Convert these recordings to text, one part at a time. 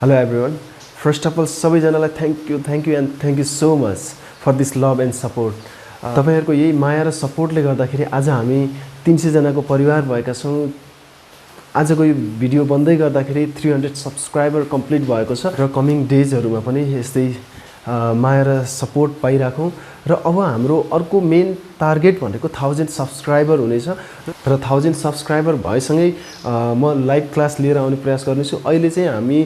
Hello everyone. First of all, सबैजनालाई thank you and thank you so much for this love and support. तपाईहरुको यही माया र सपोर्टले गर्दाखेरि आज हामी 300 जनाको परिवार भएका छौं. आजको यो भिडियो बन्दै गर्दाखेरि 300 सब्स्क्राइबर कम्प्लिट भएको छ र कमिङ डेजहरुमा पनि यस्तै माया र सपोर्ट पाइराखौं र अब हाम्रो अर्को मेन टार्गेट भनेको 1000 सब्स्क्राइबर हुनेछ र 1000 सब्स्क्राइबर भएसँगै म लाइभ क्लास लिएर आउने प्रयास गर्नेछु. अहिले चाहिँ हामी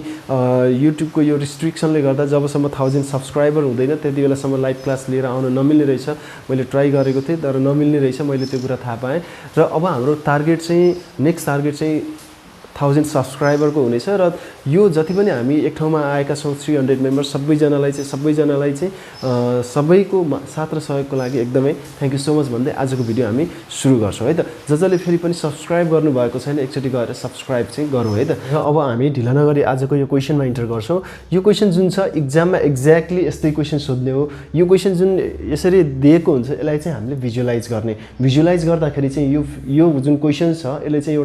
युट्युबको यो रिस्ट्रिक्सनले गर्दा जबसम्म 1000 सब्स्क्राइबर हुँदैन त्यति बेलासम्म लाइभ क्लास लिएर आउन नमिल्ने रहेछ. मैले ट्राई गरेको थिएँ तर नमिल्ने रहेछ, मैले त्यो कुरा थाहा पाएँ र अब हाम्रो टार्गेट चाहिँ नेक्स्ट टार्गेट चाहिँ 1000 सब्स्क्राइबरको हुनेछ र यो जति पनि हामी एक ठाउँमा आएका छौं 300 मेम्बर सबैजनालाई चाहिँ सबैको साथ र सहयोगको लागि एकदमै थ्यांक यू सो मच भन्दै आजको भिडियो हामी सुरु गर्छौं है त. जसले फेरि पनि सब्स्क्राइब गर्नु भएको छैन एकचोटी गएर सब्स्क्राइब चाहिँ गरौँ है त. र अब हामी ढिला नगरी आजको यो क्वेशनमा इन्टर गर्छौं. यो क्वेशन जुन छ एक्जाममा एक्ज्याक्टली यस्तै क्वेशन सोध्ने हो. यो क्वेशन जुन यसरी दिएको हुन्छ यसलाई चाहिँ हामीले भिजुअलाइज गर्ने. भिजुअलाइज गर्दाखेरि चाहिँ यो जुन क्वेशन छ यसले चाहिँ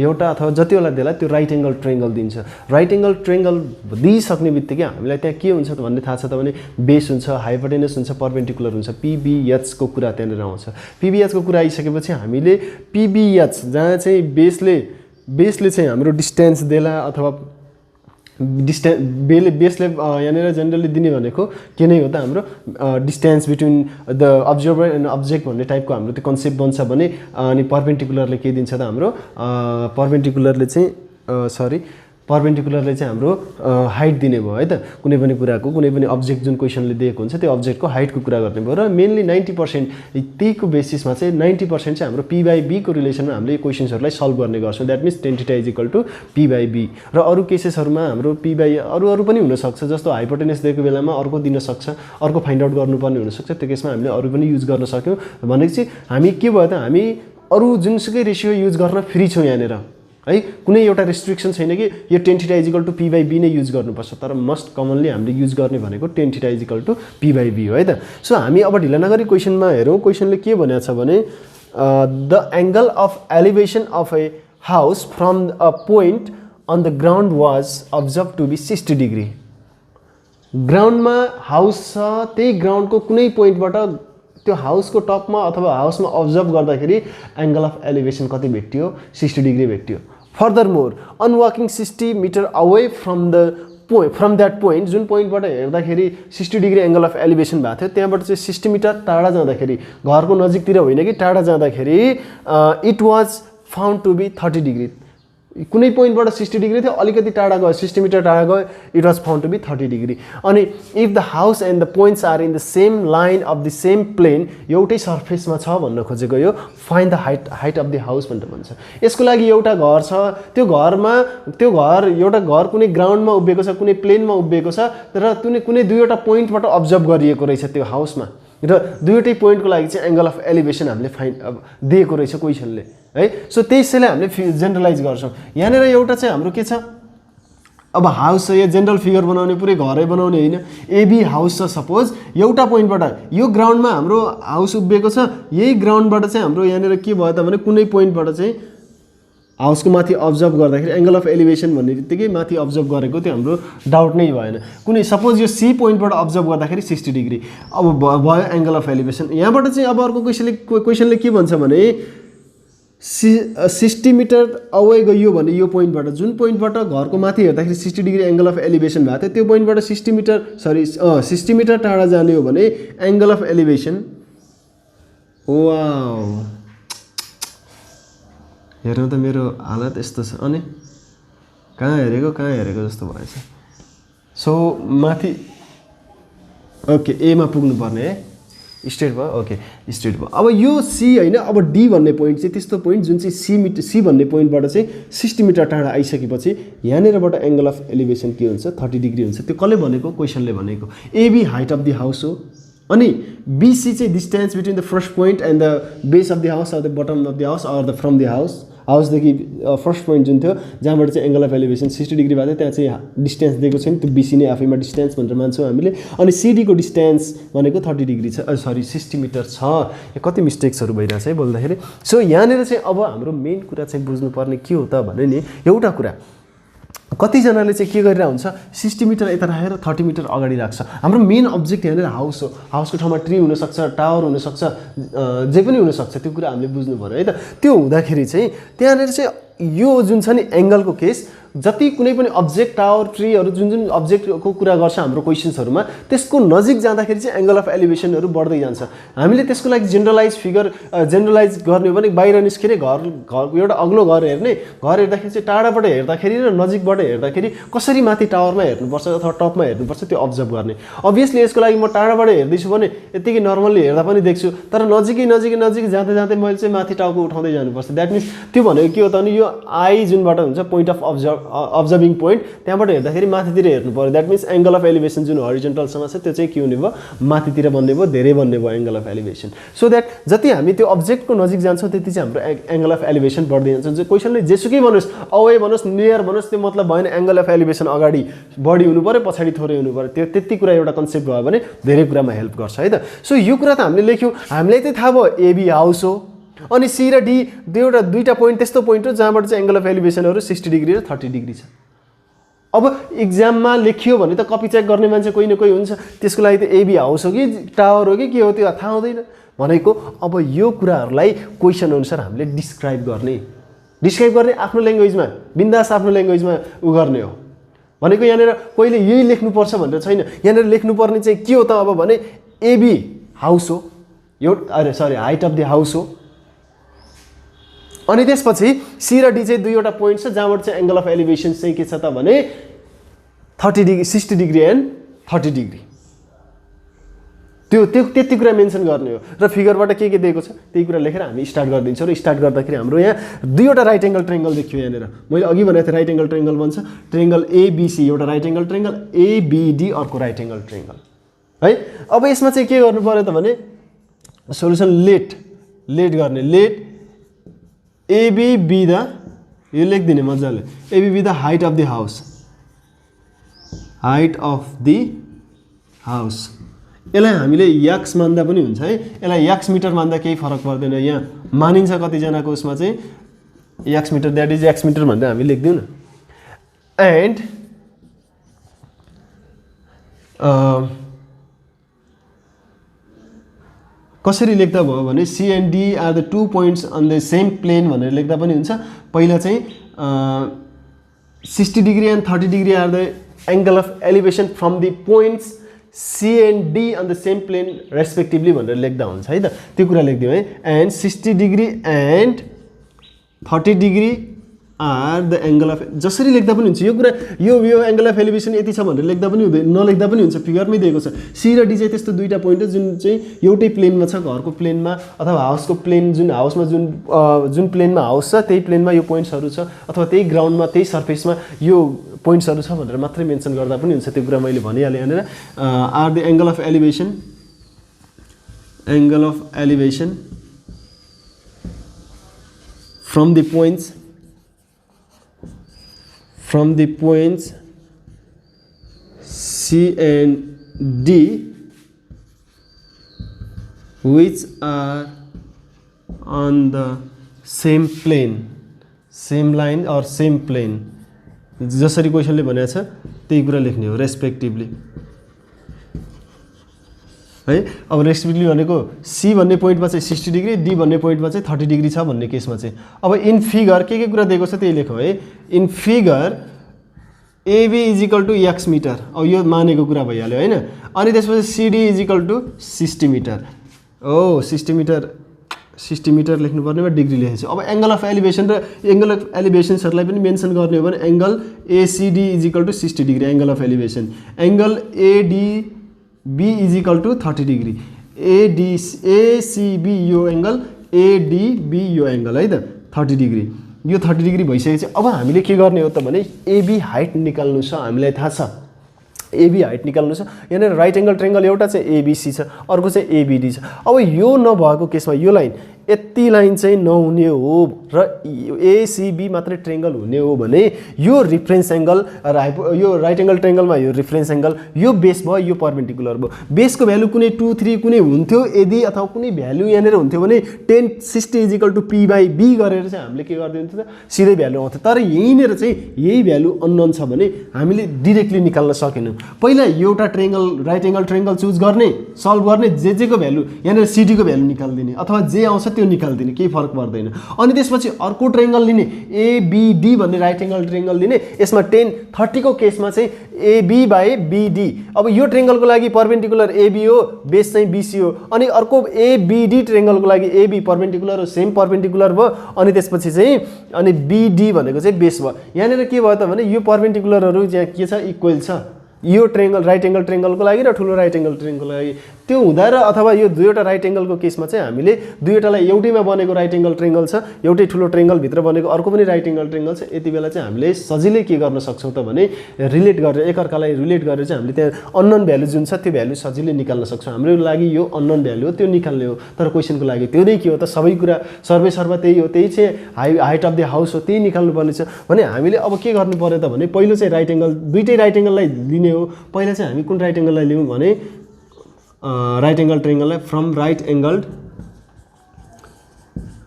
एउटा अथवा जति बेला देला त्यो राइट एंगल ट्रायंगल दिन्छ. राइट एंगल ट्रायंगल दिइसक्ने बित्तिकै हामीलाई त्यहाँ के हुन्छ भन्ने थाहा छ त भने बेस हुन्छ, हाइपोटेनस हुन्छ, परपेन्डिकुलर हुन्छ. पीबीएच को कुरा त्यहाँनेर आउँछ. पीबीएच को कुरा आइसकेपछि हामीले पीबीएच जहाँ चाहिँ बेसले चाहिँ हाम्रो डिस्टेन्स देला अथवा बेसले यहाँनेर जनरली दिने भनेको के नै हो त हाम्रो distance between the observer and object भन्ने टाइपको हाम्रो त्यो कन्सेप्ट बन्छ भने अनि परपेन्डिकुलरले के दिन्छ त हाम्रो परपेन्डिकुलरले चाहिँ हाम्रो हाइट दिने भयो है त. कुनै पनि कुराको कुनै पनि अब्जेक्ट जुन क्वेशनले दिएको हुन्छ त्यो अब्जेक्टको हाइटको कुरा गर्ने भयो र मेनली 90% त्यहीको बेसिसमा चाहिँ 90% चाहिँ हाम्रो p/b को रिलेसनमा हामीले यो क्वेशन्सहरुलाई सल्भ गर्ने गर्छौं. दैट मिन्स tan θ = p/b र अरु केसेसहरुमा हाम्रो अरु पनि हुन सक्छ. जस्तो हाइपोटेनस दिएको बेलामा अर्को दिन सक्छ, अर्को फाइन्ड आउट गर्नुपर्ने हुन सक्छ. त्यो केसमा हामीले अरु पनि युज गर्न सक्यौं भनेपछि हामी के भयो त हामी अरु जुनसुकै रेशियो युज गर्न फ्री छौं यहाँनेर है. कुनै एउटा रेस्ट्रिक्सन छैन कि यो tan θ = p/b नै युज गर्नुपर्छ. तर मोस्ट कमनली हामीले युज गर्ने भनेको tan θ = p/b हो है त. सो हामी अब ढिला नगरी क्वेशनमा हेरौं. क्वेशनले के भनेको छ भने the angle of elevation of a house from a point on the ground was observe to be 60 degree. ग्राउन्डमा हाउस छ, त्यही ग्राउन्डको कुनै पोइन्टबाट त्यो हाउसको टपमा अथवा हाउसमा अब्जर्भ गर्दाखेरि एंगल अफ एलिभेसन कति भेट्यो 60 डिग्री भेट्यो. Furthermore on walking 60 metre away from that point जुन पोइन्टबाट हेर्दाखेरि 60 डिग्री एंगल अफ एलिभेसन भएको थियो त्यहाँबाट चाहिँ 60 मिटर टाढा जाँदाखेरि घरको नजिकतिर होइन कि टाढा जाँदाखेरि it was found to be 30 degree. कुनै पोइन्टबाट 60 डिग्री थियो, अलिकति टाढा गयो 60 मिटर टाढा गयो, it was found to be 30 degree. अनि if the house and the points are in the same line of the same plane एउटै सर्फेसमा छ भन्न खोजेको यो find the height of the house भनेर भन्छ. यसको लागि एउटा घर छ, त्यो एउटा घर कुनै ग्राउन्डमा उभिएको छ, कुनै प्लेनमा उभिएको छ र कुनै दुईवटा पोइन्टबाट अब्जर्भ गरिएको रहेछ त्यो हाउसमा र दुईवटै पोइन्टको लागि चाहिँ एंगल अफ एलिभेसन हामीले दिएको रहेछ क्वेशनले है. सो त्यसैले हामीले जेनरलाइज गर्छौं. यहाँनेर एउटा चाहिँ हाम्रो के छ अब हाउस छ, यो जनरल फिगर बनाउने पुरै घरै बनाउने हैन. एबी हाउस छ सपोज एउटा पोइन्टबाट यो ग्राउन्डमा हाम्रो हाउस उभिएको छ, यही ग्राउन्डबाट चाहिँ हाम्रो यहाँनेर के भयो त भने कुनै पोइन्टबाट चाहिँ हाउसको माथि अब्जर्भ गर्दाखेरि एंगल अफ एलिभेसन भन्ने बित्तिकै माथि अब्जर्भ गरेको त्यो हाम्रो डाउट नै भएन. कुनै सपोज यो सी पोइन्टबाट अब्जर्भ गर्दाखेरि 60 डिग्री अब भयो एंगल अफ एलिभेसन. यहाँबाट चाहिँ अब अर्को क्वेशनले के भन्छ भने 60 मिटर अवे गयो भने यो पोइन्टबाट जुन पोइन्टबाट घरको माथि हेर्दाखेरि 60 डिग्री एंगल अफ एलिभेसन भएको थियो त्यो पोइन्टबाट 60 मिटर टाढा जाने हो भने एंगल अफ एलिभेसन वाउ हेर्नु त मेरो हालत यस्तो छ. अनि कहाँ हेरेको जस्तो भएछ. सो माथि ओके एमा पुग्नु पर्ने है. स्ट्रेट भयो. ओके स्ट्रेट भयो. अब यो सी हैन, अब डी भन्ने पोइन्ट चाहिँ त्यस्तो पोइन्ट जुन चाहिँ सी भन्ने पोइन्टबाट चाहिँ 60 मिटर टाढा आइसकेपछि यहाँनेरबाट एंगल अफ एलिभेसन के हुन्छ 30 डिग्री हुन्छ. त्यो कसले भनेको क्वेशनले भनेको AB height of the house हो. अनि बीसी चाहिँ distance between the first point and the base of the house or the bottom of the house or the from the हाउसदेखि फर्स्ट पोइन्ट जुन थियो जहाँबाट चाहिँ एंगल अफ एलिभेसन 60 डिग्री भएको थियो त्यहाँ चाहिँ डिस्टेन्स दिएको छैन. त्यो बीसी नै आफैमा डिस्टेन्स भनेर मान्छौँ हामीले. अनि सीडी को डिस्टेन्स भनेको 30 डिग्री छ, 60 मिटर छ. यो कति मिस्टेक्सहरु भइरहेछ है बोल्दाखेरि. सो यहाँनेर चाहिँ अब हाम्रो मेन कुरा चाहिँ बुझ्नुपर्ने के हो त भने नि एउटा कुरा कतिजनाले चाहिँ के गरेर हुन्छ 60 मिटर यता राखेर 30 मिटर अगाडि राख्छ। हाम्रो मेन अब्जेक्ट यहाँनिर हाउस हो, हाउसको ठाउँमा ट्री हुनसक्छ, टावर हुनसक्छ, जे पनि हुनसक्छ, त्यो कुरा हामीले बुझ्नु पऱ्यो है त। त्यो हुँदाखेरि चाहिँ त्यहाँनिर चाहिँ यो जुन छ नि एङ्गलको केस, जति कुनै पनि अब्जेक्ट टावर ट्रीहरू जुन जुन अब्जेक्टको कुरा गर्छ हाम्रो क्वेसन्सहरूमा, त्यसको नजिक जाँदाखेरि चाहिँ एङ्गल अफ एलिभेसनहरू बढ्दै जान्छ। हामीले त्यसको लागि जेनरलाइज फिगर जेनरलाइज गर्ने हो भने बाहिर निस्केर घरको एउटा अग्लो घर हेर्ने, घर हेर्दाखेरि चाहिँ टाढाबाट हेर्दाखेरि र नजिकबाट हेर्दाखेरि कसरी माथि टावरमा हेर्नुपर्छ अथवा टपमा हेर्नुपर्छ त्यो अब्जर्भ गर्ने। अभियसली यसको लागि म टाढाबाट हेर्दैछु भने यत्तिकै नर्मल्ली हेर्दा पनि देख्छु, तर नजिकै जाँदै जाँदै मैले चाहिँ माथि टाउको उठाउँदै जानुपर्छ। द्याट मिन्स त्यो भनेको के हो त भने यो आई जुनबाट हुन्छ पोइन्ट अफ अब्जर्भिङ पोइन्ट, त्यहाँबाट हेर्दाखेरि माथितिर हेर्नु पर्यो। That means angle of elevation जुन हरिजन्टलसँग छ त्यो चाहिँ के हुने भयो, माथितिर बन्ने भयो, धेरै बन्ने भयो angle of elevation. So that जति हामी त्यो अब्जेक्टको नजिक जान्छौँ त्यति चाहिँ हाम्रो एङ्गल अफ एलिभेसन बढ्दै जान्छ। क्वेसनले जेसुकै भन्नुहोस्, अवे भन्नुहोस्, नियर भन्नुहोस्, त्यो मतलब भएन एङ्गल अफ एलिभेसन अगाडि बढी हुनु पऱ्यो, पछाडि थोरै हुनु पऱ्यो। त्यो त्यति कुरा एउटा कन्सेप्ट भयो भने धेरै कुरामा हेल्प गर्छ है त। सो यो कुरा त हामीले लेख्यौँ, हामीलाई चाहिँ थाहा भयो एबी हाउस हो, अनि सी र डी दुईवटा पोइन्ट त्यस्तो पोइन्ट हो जहाँबाट चाहिँ एङ्गल अफ एलिभेसनहरू 60 डिग्री र 30 डिग्री छ। अब इक्जाममा लेखियो भने त कपी चेक गर्ने मान्छे कोही न कोही हुन्छ, त्यसको लागि त एबी हाउस हो कि टावर हो कि के हो त्यो थाहा हुँदैन भनेको। अब यो कुराहरूलाई क्वेसन अनुसार हामीले डिस्क्राइब गर्ने आफ्नो ल्याङ्ग्वेजमा, बिन्दास आफ्नो ल्याङ्ग्वेजमा गर्ने हो भनेको। यहाँनिर कोहीले यही लेख्नुपर्छ भनेर छैन, यहाँनिर लेख्नुपर्ने चाहिँ के हो त अब भने एबी हाउस हो, हाइट अफ द हाउस हो, अनि त्यसपछि सी र डी चाहिँ दुईवटा पोइन्ट छ जहाँबाट चाहिँ एङ्गल अफ एलिभेसन चाहिँ के छ त भने 30 डिग्री 60 डिग्री एन्ड 30 डिग्री। त्यो त्यति कुरा मेन्सन गर्ने हो र फिगरबाट के दिएको छ त्यही कुरा लेखेर हामी स्टार्ट गरिदिन्छौँ। र स्टार्ट गर्दाखेरि हाम्रो यहाँ दुईवटा राइट एङ्गल ट्रायङ्गल देखियो। यहाँनिर मैले अघि भनेको थिएँ राइट एङ्गल ट्रायङ्गल भन्छ, ट्रायङ्गल एबिसी एउटा राइट एङ्गल ट्रायङ्गल, एबिडी अर्को राइट एङ्गल ट्रायङ्गल है। अब यसमा चाहिँ के गर्नु पर्यो त भने सोल्युसन लेट गर्ने, लेट एबी बी द, यो लेखिदिने मजाले, AB be the height of the house, height of the house. यसलाई हामीले याक्स मान्दा पनि हुन्छ है, यसलाई याक्स मिटर मान्दा केही फरक पर्दैन। यहाँ मानिन्छ कतिजनाको उसमा चाहिँ x metre, that is x metre भन्दा हामी लेख्दिउँ न। एन्ड कसरी लेख्दा भयो भने C and D are the 2 points on the same plane भनेर लेख्दा पनि हुन्छ। पहिला चाहिँ 60 degree and 30 degree are the angle of elevation from the points C and D on the same plane respectively भनेर लेख्दा हुन्छ है त। त्यो कुरा लेखिदिउँ है। And 60 degree and 30 degree are the angle of, जसरी लेख्दा पनि हुन्छ यो कुरा। यो एङ्गल अफ एलिभेसन यति छ भनेर लेख्दा पनि हुँदैन, नलेख्दा पनि हुन्छ, फिगरमै दिएको छ। सी र डी चाहिँ त्यस्तो दुईवटा पोइन्ट हो जुन चाहिँ एउटै प्लेनमा छ, घरको प्लेनमा अथवा हाउसको प्लेन, जुन हाउसमा जुन प्लेनमा हाउस छ त्यही प्लेनमा यो पोइन्ट्सहरू छ, अथवा त्यही ग्राउन्डमा त्यही सर्फेसमा यो पोइन्ट्सहरू छ भनेर मात्रै मेन्सन गर्दा पनि हुन्छ। त्यो कुरा मैले भनिहालेँ यहाँनिर। Are the angle of elevation from the points C and D which are on the same line or same plane। जसरी क्वेसनले भनेको छ त्यही कुरा लेख्ने हो रेस्पेक्टिभली है। अब रेस्पेक्टिभली भनेको सी भन्ने पोइन्टमा चाहिँ 60 डिग्री, डी भन्ने पोइन्टमा चाहिँ 30 डिग्री छ भन्ने केसमा चाहिँ अब इन फिगर के कुरा दिएको छ त्यही लेखौँ है। In figure AB is equal to x metre, अब यो मानेको कुरा भइहाल्यो होइन। अनि त्यसपछि CD is equal to 60 metre. 60 metre लेख्नुपर्नेमा डिग्री लेखेको छु। अब एङ्गल अफ एलिभेसन र एङ्गल अफ एलिभेसन्सहरूलाई पनि मेन्सन गर्ने हो भने angle ACD is equal to 60 degree angle of elevation, angle ADB is equal to 30 degree, ACB यो एङ्गल, एडिबी यो एङ्गल है त 30 डिग्री। यो 30 डिग्री भइसकेपछि अब हामीले के गर्ने हो त भने एबी हाइट निकाल्नु छ। हामीलाई थाहा छ एबी हाइट निकाल्नु छ। यहाँनिर राइट एङ्गल ट्रायङ्गल एउटा चाहिँ एबिसी छ, अर्को चाहिँ एबिडी छ। अब यो नभएको केसमा यो लाइन यति लाइन चाहिँ नहुने हो र एसिबी मात्रै ट्रायंगल हुने हो भने यो रिफरेन्स एंगल र यो राइट एंगल ट्रायंगलमा यो रिफरेन्स एंगल यो बेस भयो यो परपेन्डिकुलर भयो बेसको भ्यालु कुनै 2 3 कुनै हुन्थ्यो यदि अथवा कुनै भ्यालु यहाँनेर हुन्थ्यो भने tan 60 = p/b गरेर चाहिँ हामीले के गर्दिन्थ्यो त सिधै भ्यालु आउँथ्यो तर यहीँनेर चाहिँ यही भ्यालु अननोन छ भने हामीले डाइरेक्टली निकाल्न सकेनौं पहिला एउटा triangle right angle triangle choose गर्ने सल्भ गर्ने जे को भ्यालु यहाँनेर सिडी को भ्यालु निकाल्दिने अथवा जे आउँछ त्यो निकाल्दिने केही फरक पर्दैन अनि त्यसपछि अर्को ट्रायंगल लिने एबीडी भन्ने राइट एंगल ट्रायंगल लिने यसमा tan 30 को केसमा चाहिँ AB/BD अब यो ट्रायंगलको लागि परपेन्डिकुलर AB हो बेस चाहिँ BC हो अनि अर्को ABD ट्रायंगलको लागि AB परपेन्डिकुलर हो सेम परपेन्डिकुलर भयो अनि त्यसपछि चाहिँ अनि BD भनेको चाहिँ बेस भयो यहाँनेर के भयो त भने यो परपेन्डिकुलरहरु यहाँ के छ इक्वल छ यो ट्रायंगल राइट एंगल ट्रायंगलको लागि र ठुलो राइट एंगल ट्रायंगलको लागि त्यो हुँदा र अथवा यो दुईवटा राइट एंगलको केसमा चाहिँ हामीले दुईवटालाई एउटैमा बनेको राइट एंगल ट्रायंगल छ एउटै ठुलो ट्रायंगल भित्र बनेको अर्को पनि राइट एंगल ट्रायंगल छ यति बेला चाहिँ हामीले सजिलै के गर्न सक्छौं त भने रिलेट गरेर एकअर्कालाई रिलेट गरेर चाहिँ हामीले त्यहाँ अननोन भ्यालु जुन छ त्यो भ्यालु सजिलै निकाल्न सक्छौं हाम्रो लागि यो अननोन भ्यालु हो त्यो निकाल्ने हो तर क्वेशनको लागि त्यो नै के हो त सबै कुरा सर्वे सर्व त्यही हो त्यही चाहिँ हाइट अफ द हाउस हो त्यही निकाल्नु पर्ने छ भने हामीले अब के गर्नु पर्यो त भने पहिलो चाहिँ राइट एंगल दुईटै राइट एंगललाई लिने हो पहिला चाहिँ हामी कुन राइट एंगललाई लियौं भने right angle triangle from right angle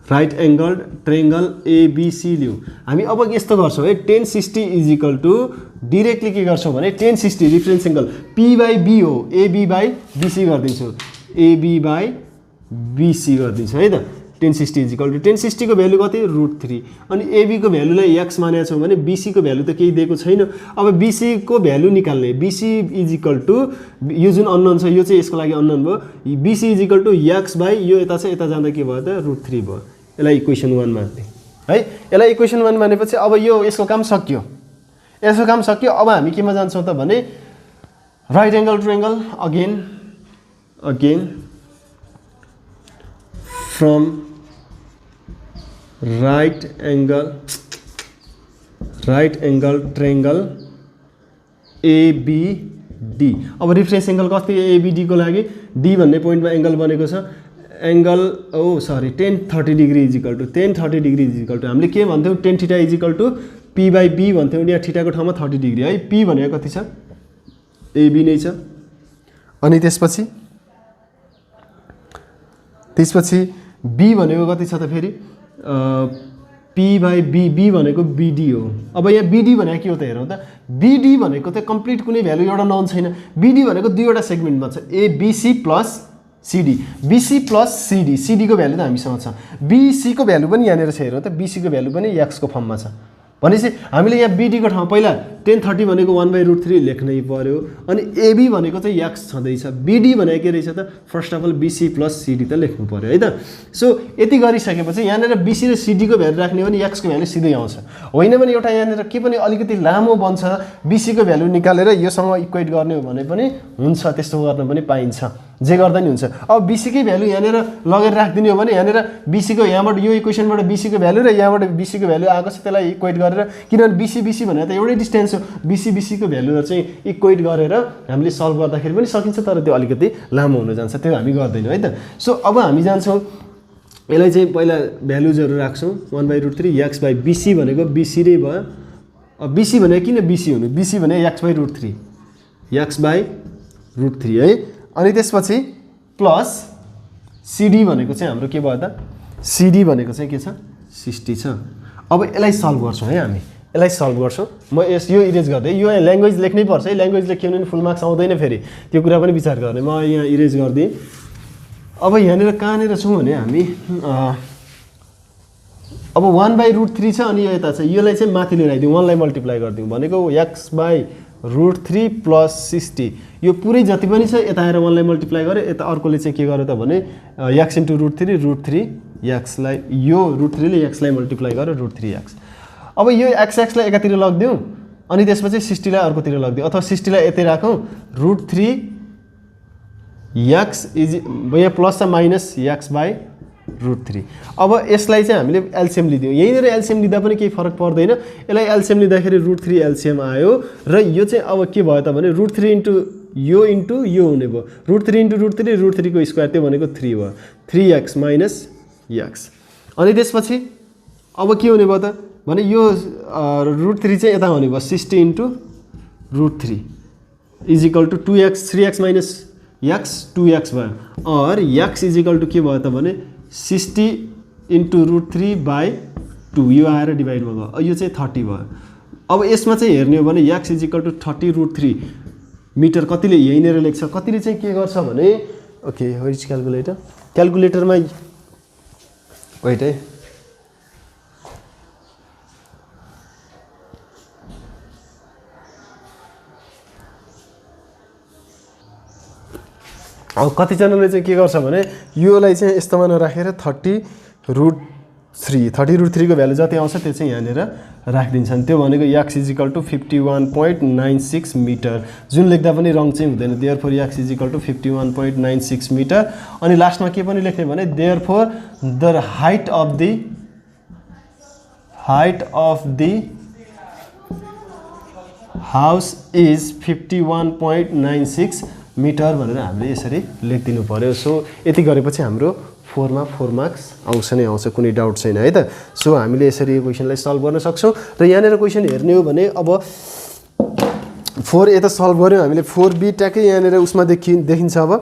triangle ABC लियौं हामी अब यस्तो गर्छौं है tan 60 = डाइरेक्टली के गर्छौं भने tan 60 रिफरेन्स एंगल p/b हो AB/BC गर्दिन्छौं AB/BC गर्दिन्छौं है त tan 60 = tan 60 को भ्यालु कति √3 अनि AB को भ्यालुलाई x मानेका छौं भने BC को भ्यालु त केही दिएको छैन अब BC को भ्यालु निकाल्ने BC = यो जुन अननोन छ यो चाहिँ यसको लागि अननोन भयो BC = x/ यो यता छ यता जाँदा के भयो त √3 भयो यसलाई इक्वेसन 1 मान्ने है यसलाई इक्वेसन 1 मानेपछि अब यो यसको काम सकियो अब हामी केमा जान्छौं त भने right angle triangle again from right angle triangle ABD अब रिफरेन्स एंगल कति ABD को लागि D भन्ने पोइन्टमा एंगल बनेको छ एंगल tan 30° = हामीले के भन्थ्यौ tan θ = p/b भन्थ्यौ यहाँ थीटा को ठाउँमा 30° है p भनेको कति छ AB नै छ अनि त्यसपछि b भनेको कति छ त फेरि p/b b भनेको BD हो अब यहाँ BD भनेको के हो त हेरौँ त BD भनेको त कम्प्लिट कुनै भ्यालु एउटा नन छैन BD भनेको दुईवटा सेगमेन्टमा छ ABC + CD BC + CD CD को भ्यालु त हामीसँग छ BC को भ्यालु पनि यहाँनेर छ हेरौँ त BC को भ्यालु पनि x को फर्ममा छ भनेपछि हामीले यहाँ BD को ठाउँ पहिला tan 30 भनेको 1/√3 लेख्नै पर्यो अनि AB भनेको चाहिँ x छँदैछ BD भनेको के रहेछ त first of all BC + CD त लेख्नु पर्यो है त सो यति गरिसकेपछि यहाँनेर BC र CD को भ्यालु राख्ने हो भने x को भ्यालु सिधै आउँछ होइन भने एउटा यहाँनेर के पनि अलिकति लामो बन्छ BC को भ्यालु निकालेर योसँग इक्वेट गर्ने हो भने पनि हुन्छ त्यस्तो गर्न पनि पाइन्छ जे गर्दा नि हुन्छ अब BC कै भ्यालु यहाँनेर लगेर राख्दिने हो भने यहाँनेर BC को यहाँबाट यो इक्वेसनबाट BC को भ्यालु र यहाँबाट BC को भ्यालु आएको छ त्यसलाई इक्वेट गरेर किनभने BC भनेको त एउटै डिस्टेन्स हो BC को भ्यालु चाहिँ इक्वेट गरेर हामीले सल्भ गर्दाखेरि पनि सकिन्छ तर त्यो अलिकति लामो हुन जान्छ त्यो हामी गर्दैनौं है त सो अब हामी जान्छौं यसलाई चाहिँ पहिला भ्यालुजहरु राख्छौं 1/√3 x/BC भनेको BC नै भयो अब BC भनेको किन BC हुनु BC भने x/√3 है अनि त्यसपछि प्लस CD भनेको चाहिँ हाम्रो के भयो त CD भनेको चाहिँ के छ 60 छ अब यसलाई सल्भ गर्छौं है हामी यसलाई सल्भ गर्छौं म यो इरेज गर्दै यो ल्याङ्ग्वेज लेख्नै पर्छ है ल्याङ्ग्वेज लेख्यो भने फुल मार्क्स आउँदैन फेरि त्यो कुरा पनि विचार गर्ने म यहाँ इरेज गर्दै अब यहाँनेर कहाँनेर छौं भने हामी अब 1/√3 छ अनि यो यता छ योलाई चाहिँ माथि लिएर आइदिउँ 1 लाई मल्टिप्लाई गरिदिउँ भनेको x/√3 + 60 यो पुरै जति पनि छ यता आएर 1 लाई मल्टिप्लाई गरे यता अर्कोले चाहिँ के गर्यो त भने x * √3 x लाई यो √3 ले x लाई मल्टिप्लाई गरे √3x अब यो x लाई एकातिर लग्दिउँ अनि त्यसपछि 60 लाई अर्कोतिर लग्दिउँ अथवा 60 लाई यतै राखौं √3 x यहाँ प्लस छ माइनस x/√3 अब यसलाई चाहिँ हामीले एलसीएम लिदियौ यहीँनेर एलसीएम लिदा पनि केही फरक पर्दैन यसलाई एलसीएम लिँदाखेरि √3 एलसीएम आयो र यो चाहिँ अब के भयो त भने √3 इन्टु यो हुने भयो √3 * √3 √3 को स्क्वायर त्यो भनेको 3 भयो 3x - यक्स। अनि त्यसपछि अब के हुने भयो त भने यो √3 चाहिँ यता हुने भयो 60 × √3 is equal to 2x 3x minus x 2x भयो। और x इज इक्वल टु के भयो त भने 60 × √3/2 यो आएर डिभाइडमा गयो, यो चाहिँ 30 भयो। अब यसमा चाहिँ हेर्ने हो भने x is equal to 30 √3 metre कतिले यहीँनिर लेख्छ, कतिले चाहिँ के गर्छ भने ओके वेयर क्यालकुलेटर, क्यालकुलेटरमा वेट है अब कतिजनाले चाहिँ के गर्छ भने योलाई चाहिँ यस्तोमा नराखेर 30 √3 को भ्यालु जति आउँछ त्यो चाहिँ यहाँनिर राखिदिन्छन्। त्यो भनेको x is equal to 51.96 metre, जुन लेख्दा पनि रङ चाहिँ हुँदैन। Therefore x is equal to 51.96 metre. अनि लास्टमा के पनि लेख्ने भने therefore the height of the house is 51.96 metre भनेर हामीले यसरी लेखिदिनु पर्यो। सो यति गरेपछि हाम्रो 4 मा 4 मार्क्स आउँछ नै आउँछ, कुनै डाउट छैन है त। सो हामीले यसरी यो क्वेसनलाई सल्भ गर्न सक्छौँ। र यहाँनिर क्वेसन हेर्ने हो भने अब 4 यता सल्भ गऱ्यौँ हामीले, 4b ट्याक्कै यहाँनिर उसमा देखिन्छ। अब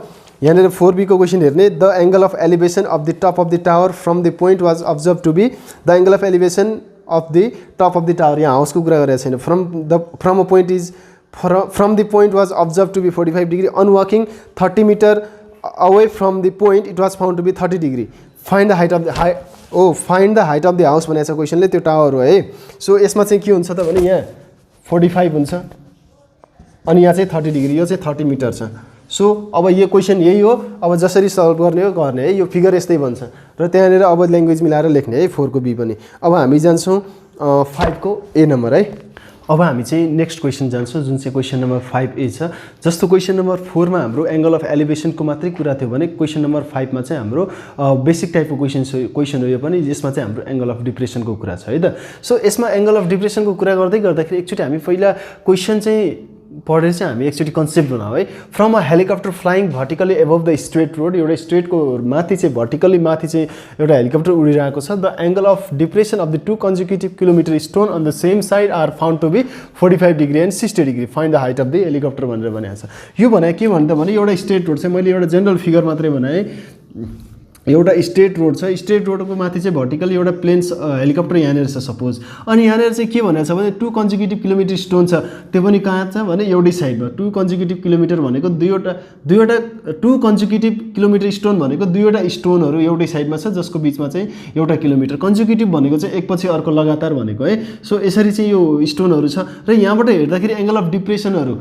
यहाँनिर 4b को क्वेसन हेर्ने, the angle of elevation of the top of the tower from the point was observe to be the angle of elevation of the top of the tower. यहाँ हाउसको कुरा गरेको छैन। From a point is from the point was observed to be 45 degree on walking 30 meter away from the point it was found to be 30 degree. Find the height of the house भनेको छ क्वेसनले, त्यो tower हो है। So यसमा चाहिँ के हुन्छ त भने यहाँ 45 हुन्छ अनि यहाँ चाहिँ 30 डिग्री, यो चाहिँ 30 मिटर छ। सो अब यो क्वेसन यही हो, अब जसरी सल्भ गर्ने हो गर्ने है, यो फिगर यस्तै बन्छ र त्यहाँनिर अब ल्याङ्ग्वेज मिलाएर लेख्ने है 4 को बी पनि। अब हामी जान्छौँ 5 को ए नम्बर है। अब हामी चाहिँ नेक्स्ट क्वेसन जान्छौँ जुन चाहिँ क्वेसन नम्बर 5A छ। जस्तो क्वेसन नम्बर 4 मा हाम्रो एङ्गल अफ एलिभेसनको मात्रै कुरा थियो भने क्वेसन नम्बर 5 मा चाहिँ हाम्रो बेसिक टाइपको क्वेसन हो यो पनि, यसमा चाहिँ हाम्रो एङ्गल अफ डिप्रेसनको कुरा छ है त। सो यसमा एङ्गल अफ डिप्रेसनको कुरा गर्दाखेरि एकचोटि हामी पहिला क्वेसन चाहिँ पढेर चाहिँ हामी एकचोटि कन्सेप्ट बनाऊ है। From a helicopter flying vertically above the straight road, एउटा स्ट्रेटको माथि चाहिँ भर्टिकली माथि चाहिँ एउटा हेलिकप्टर उडिरहेको छ। The angle of depression of the 2 consecutive kilometre stone on the same side are found to be 45 degree and 60 degree, find the height of the helicopter भनेर भनेको छ। यो भने के भन्दा भने एउटा स्ट्रेट रोड चाहिँ मैले एउटा जेनरल फिगर मात्रै बनाएँ। एउटा स्ट्रेट रोड छ, स्ट्रेट रोडको माथि चाहिँ भर्टिकली एउटा प्लेन हेलिकप्टर यहाँनिर छ सपोज। अनि यहाँनिर चाहिँ के भनेको छ भने 2 कन्जिक्युटिभ किलोमिटर स्टोन छ, त्यो पनि कहाँ छ भने एउटै साइडमा। 2 कन्जिक्युटिभ किलोमिटर भनेको दुईवटा 2 कन्जिक्युटिभ किलोमिटर स्टोन भनेको दुईवटा स्टोनहरू एउटै साइडमा छ जसको बिचमा चाहिँ एउटा किलोमिटर। कन्जिक्युटिभ भनेको चाहिँ एकपछि अर्को लगातार भनेको है। सो यसरी चाहिँ यो स्टोनहरू छ र यहाँबाट हेर्दाखेरि एङ्गल अफ डिप्रेसनहरू,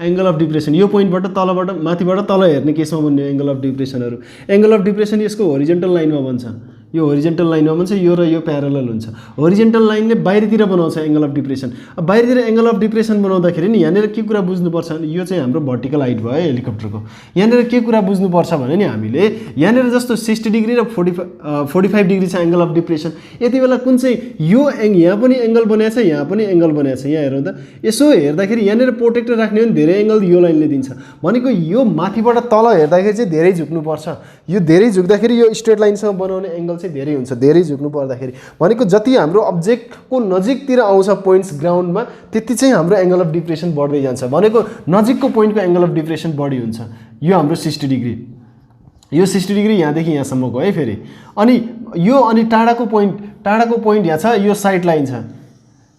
एङ्गल अफ डिप्रेसन यो पोइन्टबाट तलबाट माथिबाट तल हेर्ने केसमा बन्ने एङ्गल अफ डिप्रेसनहरू। एङ्गल अफ डिप्रेसन यसको होरिजेन्टल लाइनमा बन्छ, यो होरिजेन्टल लाइनमा बन्छ, यो र यो प्यारलल हुन्छ। होरिजेन्टल लाइनले बाहिरतिर बनाउँछ एङ्गल अफ डिप्रेसन। अब बाहिरतिर एङ्गल अफ डिप्रेसन बनाउँदाखेरि नि यहाँनिर के कुरा बुझ्नुपर्छ भने यो चाहिँ हाम्रो भर्टिकल हाइट भयो हेलिकप्टरको। यहाँनिर के कुरा बुझ्नुपर्छ भने नि हामीले यहाँनिर जस्तो 60 डिग्री र 45 डिग्री छ एङ्गल अफ डिप्रेसन, यति बेला कुन चाहिँ यो यहाँ पनि एङ्गल बनाएको छ, यहाँ पनि एङ्गल बनाएको छ। यहाँ हेरौँ त, यसो हेर्दाखेरि यहाँनिर प्रोटेक्टर राख्ने हो भने धेरै एङ्गल यो लाइनले दिन्छ भनेको यो माथिबाट तल हेर्दाखेरि चाहिँ धेरै झुक्नुपर्छ। यो धेरै झुक्दाखेरि यो स्ट्रेट लाइनसँग बनाउने एङ्गल चाहिँ धेरै हुन्छ, धेरै झुक्नु पर्दाखेरि भनेको जति हाम्रो अब्जेक्टको नजिकतिर आउँछ पोइन्ट्स ग्राउन्डमा त्यति चाहिँ हाम्रो एङ्गल अफ डिप्रेसन बढ्दै जान्छ। भनेको नजिकको पोइन्टको एङ्गल अफ डिप्रेसन बढी हुन्छ। यो हाम्रो 60 डिग्री, यो 60 डिग्री यहाँदेखि यहाँसम्मको है फेरि। अनि यो अनि टाढाको पोइन्ट यहाँ छ, यो साइड लाइन छ,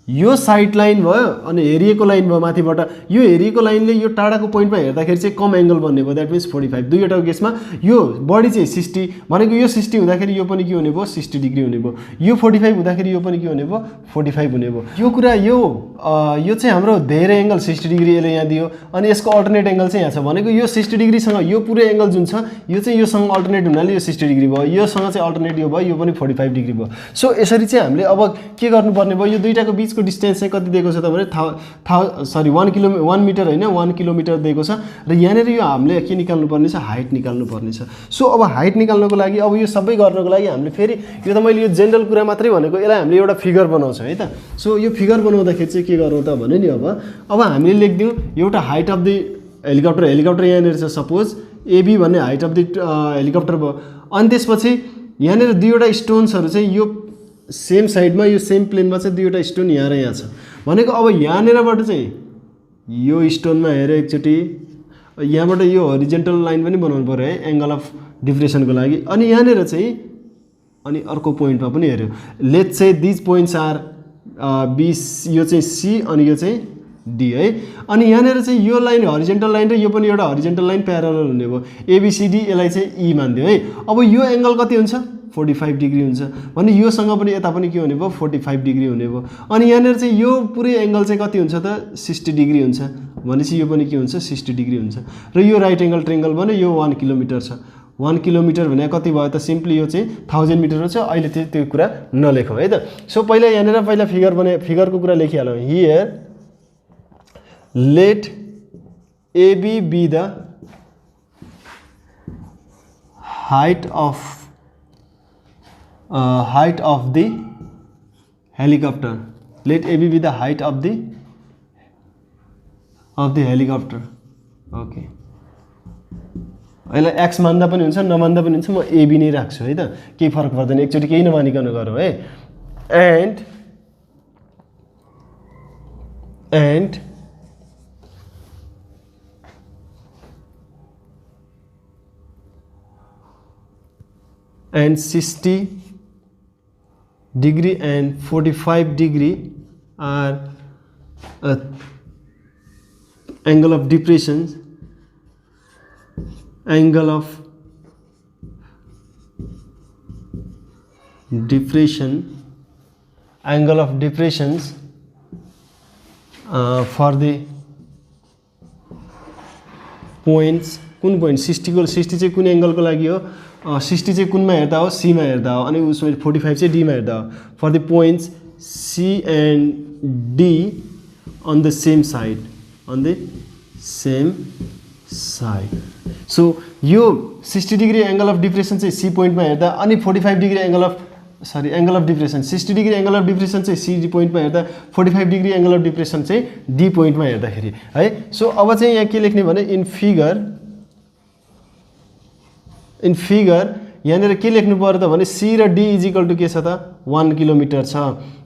यो साइड लाइन भयो अनि हेरिएको लाइन भयो माथिबाट। यो हेरिएको लाइनले यो टाढाको पोइन्टमा हेर्दाखेरि चाहिँ कम एङ्गल बन्ने भयो, द्याट मिन्स 45। दुईवटाको केसमा यो बढी चाहिँ 60 भनेको यो 60 हुँदाखेरि यो पनि के हुने भयो 60 डिग्री हुने भयो, यो 45 हुँदाखेरि यो पनि के हुने भयो 45 हुने भयो। यो कुरा यो चाहिँ हाम्रो धेरै एङ्गल 60 डिग्री यसले यहाँ दियो अनि यसको अल्टरनेट एङ्गल चाहिँ यहाँ छ भनेको यो 60 डिग्रीसँग यो पुरै एङ्गल जुन छ यो चाहिँ योसँग अल्टरनेट हुनाले यो 60 डिग्री भयो, योसँग चाहिँ अल्टरनेट यो भयो, यो पनि 45 डिग्री भयो। सो यसरी चाहिँ हामीले अब के गर्नुपर्ने भयो, यो दुईटाको बिचको डिस्टेन्स चाहिँ कति दिएको छ त भने 1 मिटर होइन 1 किलोमिटर दिएको छ। र यहाँनिर यो हामीले के निकाल्नु पर्ने छ, हाइट निकाल्नु पर्ने छ। सो अब हाइट निकाल्नको लागि अब यो सबै गर्नको लागि हामीले फेरि यो त मैले यो जेनरल कुरा मात्रै भनेको, यसलाई हामीले एउटा फिगर बनाउँछौँ है त। सो यो फिगर बनाउँदाखेरि चाहिँ के गरौँ त भने नि अब हामीले लेखिदिउँ एउटा हाइट अफ द हेलिकप्टर यहाँनिर छ सपोज एबी भन्ने हाइट अफ द हेलिकप्टर भयो। अनि त्यसपछि यहाँनिर दुईवटा स्टोन्सहरू चाहिँ यो सेम साइडमा यो सेम प्लेनमा चाहिँ दुईवटा स्टोन यहाँ र यहाँ छ भनेको अब यहाँनिरबाट चाहिँ यो स्टोनमा हेऱ्यो एकचोटि यहाँबाट यो हरिजेन्टल लाइन पनि बनाउनु पर्यो है एङ्गल अफ डिफ्रेक्सनको लागि अनि यहाँनिर चाहिँ अनि अर्को पोइन्टमा पनि हेऱ्यो let's say these points R B यो चाहिँ सी अनि यो चाहिँ डी है अनि यहाँनिर चाहिँ यो लाइन हरिजेन्टल लाइन र यो पनि एउटा हरिजेन्टल लाइन प्यारलल हुने भयो एबीसीडी यसलाई चाहिँ ई मानिदियो है अब यो एङ्गल कति हुन्छ 45 डिग्री हुन्छ भने योसँग पनि यता पनि के हुने भयो 45 डिग्री हुने भयो अनि यहाँनिर चाहिँ यो पुरै एङ्गल चाहिँ कति हुन्छ त 60 डिग्री हुन्छ भनेपछि यो पनि के हुन्छ 60 डिग्री हुन्छ र यो राइट एङ्गल ट्रायङ्गल भने यो 1 किलोमिटर छ 1 किलोमिटर भने कति भयो त सिम्पली यो चाहिँ 1000 मिटर छ अहिले त्यो कुरा नलेखौँ है त सो पहिला यहाँनिर पहिला फिगरको कुरा लेखिहालौँ here let AB be the height of the helicopter. Let AB be the height of the helicopter. Okay. यसलाई x मान्दा पनि हुन्छ नमान्दा पनि हुन्छ म AB नै राख्छु है त केही फरक पर्दैन एकचोटि केही नमानिकन गरौँ है and and 60 degree and 45 degree are angle of depressions for the points कुन पोइन्ट 60 चाहिँ कुन एङ्गलको लागि हो 60 चाहिँ कुनमा हेर्दा हो सी मा हेर्दा हो अनि उसमा 45 चाहिँ डी मा हेर्दा हो for the points C and D on the same side so यो 60 डिग्री एङ्गल अफ डिप्रेसन चाहिँ सी पोइन्टमा हेर्दा अनि 45 degree angle of depression 60 degree angle of depression चाहिँ सी पोइन्टमा हेर्दा 45 डिग्री एङ्गल अफ डिप्रेसन चाहिँ डी पोइन्टमा हेर्दाखेरि है सो अब चाहिँ यहाँ के लेख्ने भने इन फिगर यहाँनिर के लेख्नु पर्यो त भने सी र डी इज इक्वल टु के छ त 1 किलोमिटर छ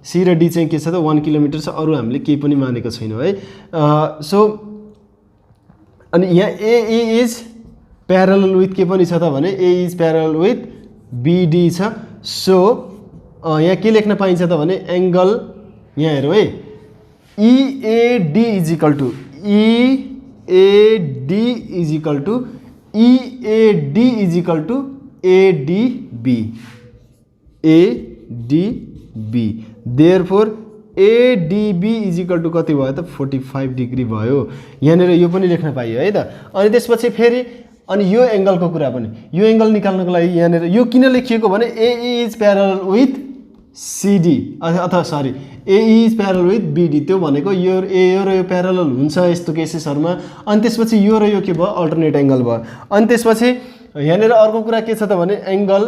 सी र डी चाहिँ के छ त 1 किलोमिटर छ अरू हामीले केही पनि मानेको छैनौँ है सो अनि यहाँ ए इज प्यारलल विथ के पनि छ त भने ए इज प्यारलल विथ बीडी छ सो यहाँ के लेख्न पाइन्छ त भने एङ्गल यहाँ हेरौँ है EAD is equal to EAD is equal to ADB therefore ADB is equal to कति भयो त 45 डिग्री भयो यहाँनिर यो पनि लेख्न पाइयो है त अनि त्यसपछि फेरि अनि यो एङ्गलको कुरा पनि यो एङ्गल निकाल्नको लागि यहाँनिर यो किन लेखिएको भने AE is parallel with CD अथवा sorry AE is parallel with BD त्यो भनेको यो र यो प्यारलल हुन्छ यस्तो केसेसहरुमा अनि त्यसपछि यो र यो के भयो अल्टरनेट एङ्गल भयो अनि त्यसपछि यहाँनिर अर्को कुरा के छ त भने angle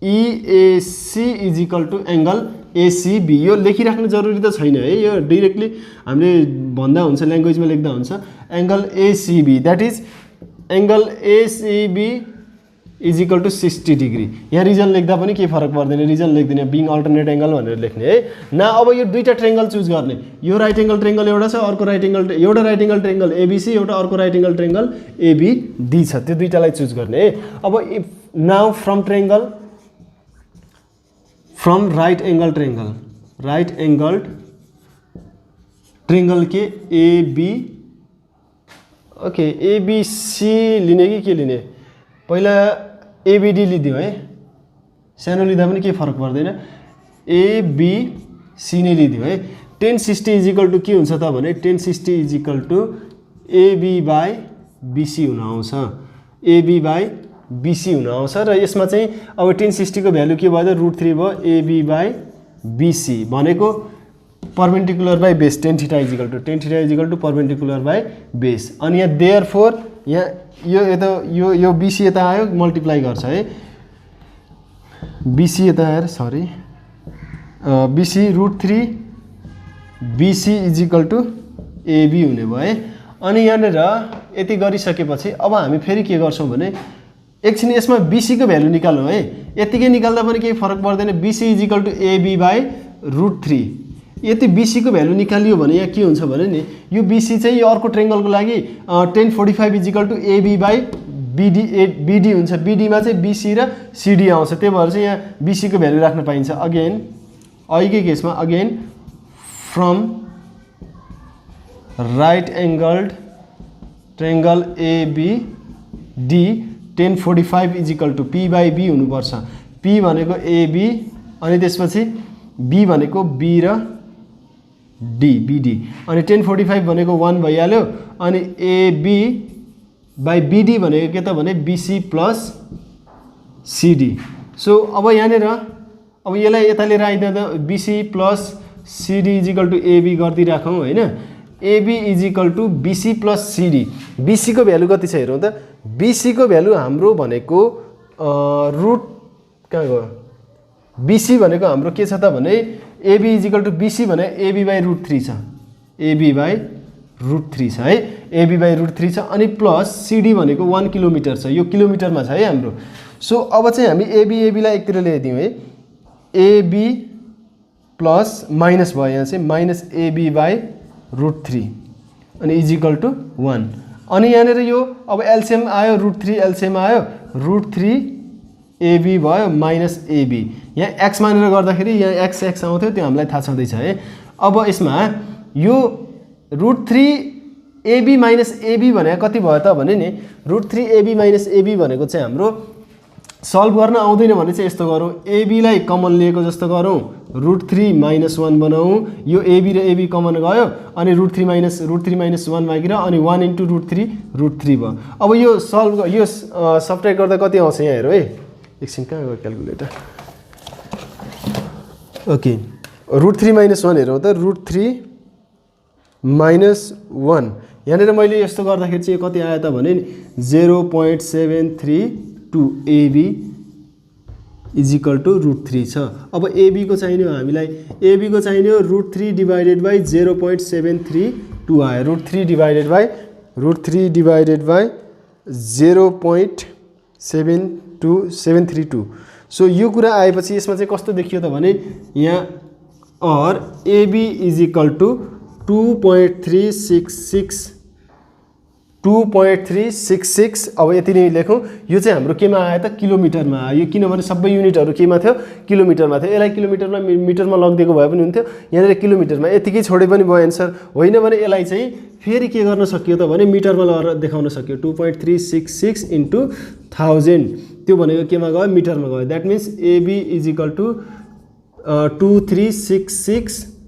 EAC is equal to angle ACB यो लेखिराख्नु जरुरी त छैन है यो डाइरेक्टली हामीले भन्दा हुन्छ ल्याङ्ग्वेजमा लेख्दा हुन्छ angle ACB that is angle ACB is equal to 60 degree यहाँ रिजन लेख्दा पनि केही फरक पर्दैन रिजन लेख्दिन बिङ अल्टरनेट एङ्गल भनेर लेख्ने है न अब यो दुईटा ट्रायङ्गल चुज गर्ने यो राइट एङ्गल ट्रायङ्गल एउटा छ अर्को एउटा राइट एङ्गल ट्रायङ्गल ABC एउटा अर्को राइट एङ्गल ट्रायङ्गल ABD छ त्यो दुईटालाई चुज गर्ने है अब now from right angle triangle के AB ओके ABC लिने कि के लिने पहिला ABD लिदियो है सानो लिँदा पनि केही फरक पर्दैन ABC नै लिदियो है 1060 इज इक्वल टु के हुन्छ त भने 1060 is equal to AB by BC हुन आउँछ AB बाई BC हुन आउँछ र यसमा चाहिँ अब 1060 को भ्यालु के भयो त √3 भयो AB बाई BC भनेको perpendicular by base tan theta is equal to perpendicular by base अनि यहाँ देयरफोर यहाँ यो यता यो BC यता आयो मल्टिप्लाई गर्छ है BC यता आएर सरी BC √3 BC is equal to AB हुने भयो है अनि यहाँनिर यति गरिसकेपछि अब हामी फेरि के गर्छौँ भने एकछिन यसमा BC को भ्यालु निकाल्नु है। यतिकै निकाल्दा पनि केही फरक पर्दैन। BC = AB/√3। यति BC को भ्यालु निकालियो भने यहाँ के हुन्छ भने नि यो BC चाहिँ यो अर्को ट्रायंगलको लागि 1045 = AB/BD हुन्छ। BD मा चाहिँ BC र CD आउँछ। त्यही भएर चाहिँ यहाँ BC को भ्यालु राख्न पाइन्छ। अगेन अहिलेकै केसमा again from right angled triangle ABD 1045 = P/B हुनुपर्छ। P भनेको AB अनि त्यसपछि B भनेको B र D BD अनि 1045 भनेको 1 भइहाल्यो अनि AB/BD भनेको के त भने BC + CD। सो अब यहाँनिर अब यसलाई यता लिएर आइदिँदा BC + CD = AB गर्दिराखौँ हैन। AB = BC + CD। BC को भ्यालु कति छ हेरौँ त। BC को भ्यालु हाम्रो भनेको रुट कहाँ गयो BC भनेको हाम्रो के छ त भने AB = BC भने AB/√3 छ। AB/√3 छ है। AB/√3 छ अनि प्लस CD भनेको 1 किलोमिटर छ। यो किलोमिटरमा छ है हाम्रो। सो अब चाहिँ हामी AB लाई एकतिर ल्याइदियौँ है। AB प्लस माइनस भयो यहाँ चाहिँ माइनस AB/√3 अनि = 1 अनि यहाँनिर यो अब एलसीएम आयो √3 एलसीएम आयो √3 AB भयो माइनस AB। यहाँ x मानेर गर्दाखेरि यहाँ x आउँथ्यो त्यो हामीलाई थाहा छँदैछ है। अब यसमा यो √3 AB माइनस AB भनेको कति भयो त भने नि √3 AB माइनस AB भनेको चाहिँ हाम्रो सल्भ गर्न आउँदैन भने चाहिँ यस्तो गरौँ AB लाई कमन लिएको जस्तो गरौँ √3 - 1 बनाऊ। यो AB र AB कमन गयो अनि √3 - 1 मागेर अनि 1 * √3 भयो। अब यो सल्भ यो सबट्र्याक्ट गर्दा कति आउँछ यहाँ हेरौ है। एकछिन कहाँ गयो क्याल्कुलेटर। ओके √3 - 1 हेरौँ त √3 - 1 यहाँनिर मैले यस्तो गर्दाखेरि चाहिँ कति आयो त भने 0.732 AB = √3 छ। अब AB को चाहिने हो हामीलाई AB को चाहिने हो √3 / 0.732 आयो। √3 / 0.732। सो यो कुरा आएपछि यसमा चाहिँ कस्तो देखियो त भने यहाँ और AB = 2.366 अब यति नै लेखौँ। यो चाहिँ हाम्रो केमा आयो त किलोमिटरमा आयो किनभने सबै युनिटहरु केमा थियो किलोमिटरमा थियो। यसलाई किलोमिटरमा मिटरमा लगिदिएको भए पनि हुन्थ्यो। यहाँनिर किलोमिटरमा यतिकै छोडे पनि भयो एन्सर होइन भने यसलाई चाहिँ फेरि के गर्न सकियो त भने मिटरमा लगाएर देखाउन सकियो 2.366 * 1000 त्यो भनेको केमा गयो मिटरमा गयो। दैट मीन्स AB = 2366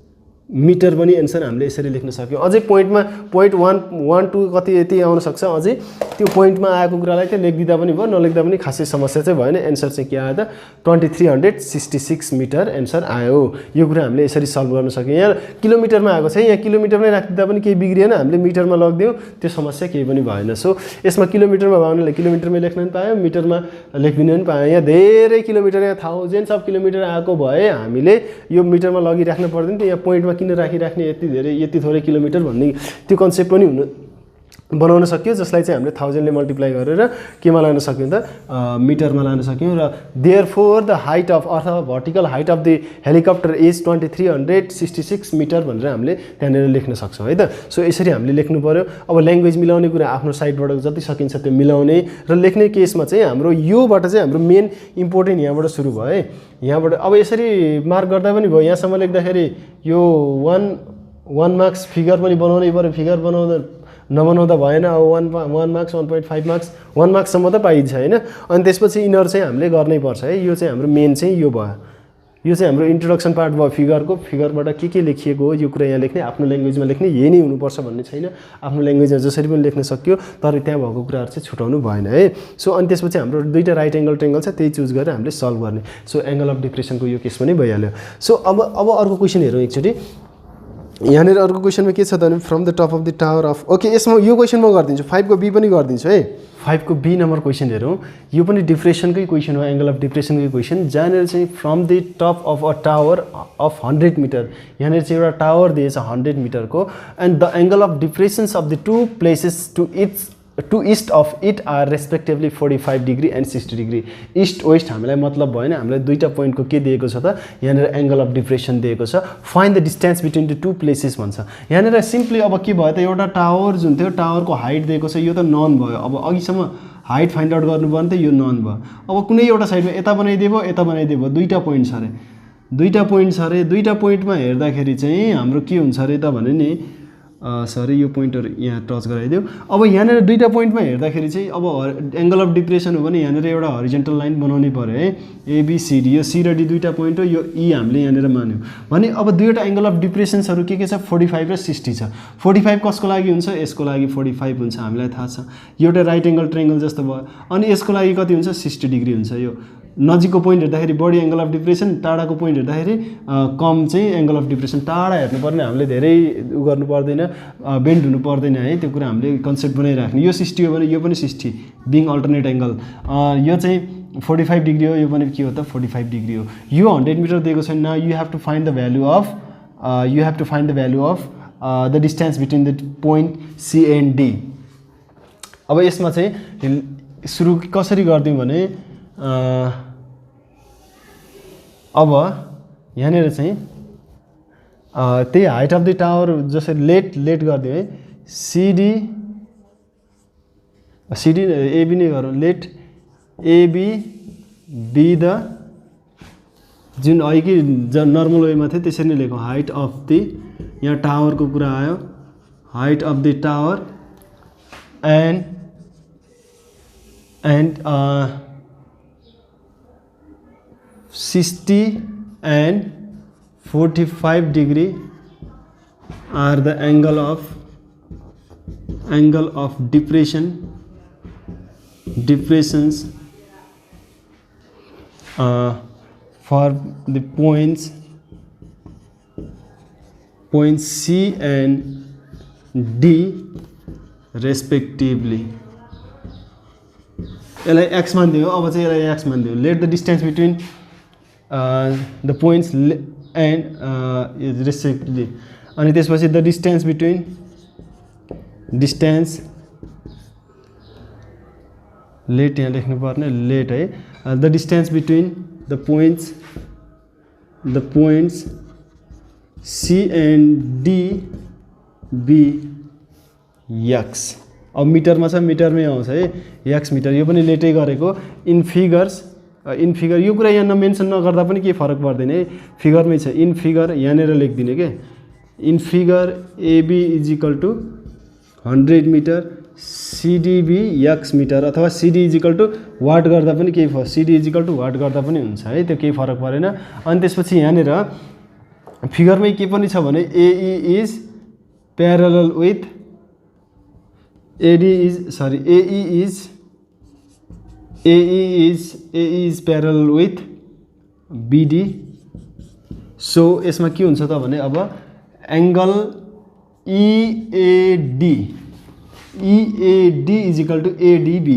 मिटर पनि एन्सर हामीले यसरी लेख्न सक्यौं। अझै पोइन्टमा 0.112 कति यति आउन सक्छ। अझै त्यो पोइन्टमा आएको कुरालाई चाहिँ लेखिदिँदा पनि भयो नलेख्दा पनि खासै समस्या चाहिँ भएन। एन्सर चाहिँ के आयो त 2366 मिटर एन्सर आयो। यो कुरा हामीले यसरी सल्भ गर्न सक्यौं। यहाँ किलोमिटरमा आएको छ यहाँ किलोमिटरमै राख्दिँदा पनि केही बिग्रिएन हामीले मिटरमा लगिदियौं त्यो समस्या केही पनि भएन। सो यसमा किलोमिटरमा भाउनेले किलोमिटरमै लेख्न पनि पायो मिटरमा लेखिदिन पनि पायो। यहाँ धेरै किलोमिटर यहाँ थाउजन्ड्स अफ किलोमिटर आएको भए हामीले यो मिटरमा लगिराख्न पर्दैन थियो। यहाँ पोइन्टमा किन राखिराख्ने यति धेरै यति थोरै किलोमिटर भन्ने त्यो कन्सेप्ट पनि बनाउन सक्यो जसलाई चाहिँ हामीले 1000 ले मल्टिप्लाई गरेर केमा लान सक्यौं त मिटरमा लान सक्यौं। र देयरफोर द हाइट अफ अथवा vertical height of the helicopter is 2366 metre भनेर हामीले त्यहाँनिर लेख्न सक्छौं है त। सो यसरी हामीले लेख्नु पर्यो। अब ल्याङ्ग्वेज मिलाउने कुरा आफ्नो साइडबाट जति सकिन्छ त्यो मिलाउने र लेख्ने केसमा चाहिँ हाम्रो योबाट चाहिँ हाम्रो मेन इम्पोर्टेन्ट यहाँबाट सुरु भयो है। यहाँबाट अब यसरी मार्क गर्दा पनि भयो। यहाँसम्म लेख्दाखेरि यो 1 मार्क्स फिगर पनि बनाउनै पर्यो। फिगर नबनाउँदा भएन। अब 1 मार्क्स 1.5 मार्क्स 1 मार्क्ससम्म त पाइन्छ हैन। अनि त्यसपछि इनर चाहिँ हामीले गर्नै पर्छ है। यो चाहिँ हाम्रो मेन चाहिँ यो भयो। यो चाहिँ हाम्रो इन्ट्रोडक्सन पार्ट भयो फिगरको। फिगरबाट के लेखिएको हो यो कुरा यहाँ लेख्ने आफ्नो ल्याङ्ग्वेजमा लेख्ने यही नै हुनुपर्छ भन्ने छैन। आफ्नो ल्याङ्ग्वेजमा जसरी पनि लेख्न सक्यो तर त्यहाँ भएको कुराहरु चाहिँ छुटाउनु भएन है। सो अनि त्यसपछि हाम्रो दुईटा राइट एंगल ट्रायंगल छ त्यही चुज गरेर हामीले सल्भ गर्ने। सो एंगल अफ डिप्रेसनको यो केस पनि भइहाल्यो। सो अब अर्को क्वेशन हेरौँ एकचोटी। यहाँनिर अर्को क्वेशनमा के छ त भने from the top of the tower of okay यसमा यो क्वेशन म गरिदिन्छु 5 को बी पनि गरिदिन्छु है। 5 को बी नम्बर क्वेशन हेरौँ। यो पनि डिप्रेसनकै क्वेशन हो एंगल अफ डिप्रेसनकै क्वेशन। जहाँनिर चाहिँ from the top of a tower of 100 metre यहाँनिर चाहिँ एउटा टावर दिएछ 100 मिटरको and the angle of depressions of the two places to its to east of it are respectively 45 degree and 60 degree. East west हामीलाई मतलब भएन, हामीलाई दुईटा पोइन्टको के दिएको छ त, यहाँनिर एङ्गल अफ डिप्रेसन दिएको छ। Find the distance between the two places भन्छ। यहाँनिर सिम्पली अब के भयो त, एउटा टावर जुन थियो टावरको हाइट दिएको छ, यो त नन भयो। अब अघिसम्म हाइट फाइन्ड आउट गर्नुपर्ने त यो नन भयो। अब कुनै एउटा साइडमा यता बनाइदियो, यता बनाइदियो, दुईटा पोइन्ट छ अरे, दुईटा पोइन्ट छ अरे। दुईटा पोइन्टमा हेर्दाखेरि चाहिँ हाम्रो के हुन्छ अरे त भने नि, सरी यो पोइन्टहरू यहाँ टच गराइदियो। अब यहाँनिर दुईटा पोइन्टमा हेर्दाखेरि चाहिँ अब एङ्गल अफ डिप्रेसन हो भने यहाँनिर एउटा हरिजेन्टल लाइन बनाउनै पऱ्यो है, एबिसिडी। यो सी र डी दुईटा पोइन्ट हो, यो ई हामीले यहाँनिर मान्यो भने अब दुईवटा एङ्गल अफ डिप्रेसन्सहरू के छ, 45 र 60 छ। 45 कसको लागि हुन्छ, यसको लागि 45 हुन्छ, हामीलाई थाहा छ। एउटा राइट एङ्गल ट्रायङ्गल जस्तो भयो। अनि यसको लागि कति हुन्छ, 60 डिग्री हुन्छ। यो नजिकको पोइन्ट हेर्दाखेरि बढी एङ्गल अफ डिप्रेसन, टाढाको पोइन्ट हेर्दाखेरि कम चाहिँ एङ्गल अफ डिप्रेसन। टाढा हेर्नुपर्ने, हामीले धेरै उ गर्नु पर्दैन, बेन्ड हुनु पर्दैन है, त्यो कुरा हामीले कन्सेप्ट बनाइराख्ने। यो 60 हो भने यो पनि 60 बिङ अल्टरनेट एङ्गल। यो चाहिँ 45 डिग्री हो, यो पनि के हो त 45 डिग्री हो। यो 100 मिटर दिएको छैन। Now you have to find the value of the distance between the point C and D. अब यसमा चाहिँ सुरु कसरी गरिदिउँ भने अब यहाँनिर चाहिँ त्यही हाइट अफ द टावर जसरी लेट गरिदिउँ है, सिडी एबी नै गरौँ। लेट एबी बी द, जुन अघि नर्मल वेमा थियो त्यसरी नै लेखौँ, हाइट अफ द, यहाँ टावरको कुरा आयो, height of the tower and 60 and 45 degree are the angle of depressions for the points C and D respectively। यसलाई एक्स मानिदियो। अब चाहिँ यसलाई एक्स मानिदियो। Let the distance between the points and respectively. अनि त्यसपछि द डिस्टेन्स बिट्विन, लेट यहाँ लेख्नु पर्ने, लेट है, the distance between the points C and D be x. अब मिटरमा छ, मिटरमै आउँछ है, एक्स मिटर। यो पनि लेटै गरेको। इन फिगर यो कुरा यहाँ नमेन्सन नगर्दा पनि केही फरक पर्दैन है, फिगरमै छ। इन फिगर यहाँनिर लेखिदिने के, in figure AB is equal to 100 metre, CDB x metre, अथवा CD is equal to what गर्दा पनि केही CD is equal to what गर्दा पनि हुन्छ है, त्यो केही फरक परेन। अनि त्यसपछि यहाँनिर फिगरमै के पनि छ भने AE is parallel with AE is parallel with BD। So यसमा के हुन्छ त भने अब angle EAD is equal to ADB,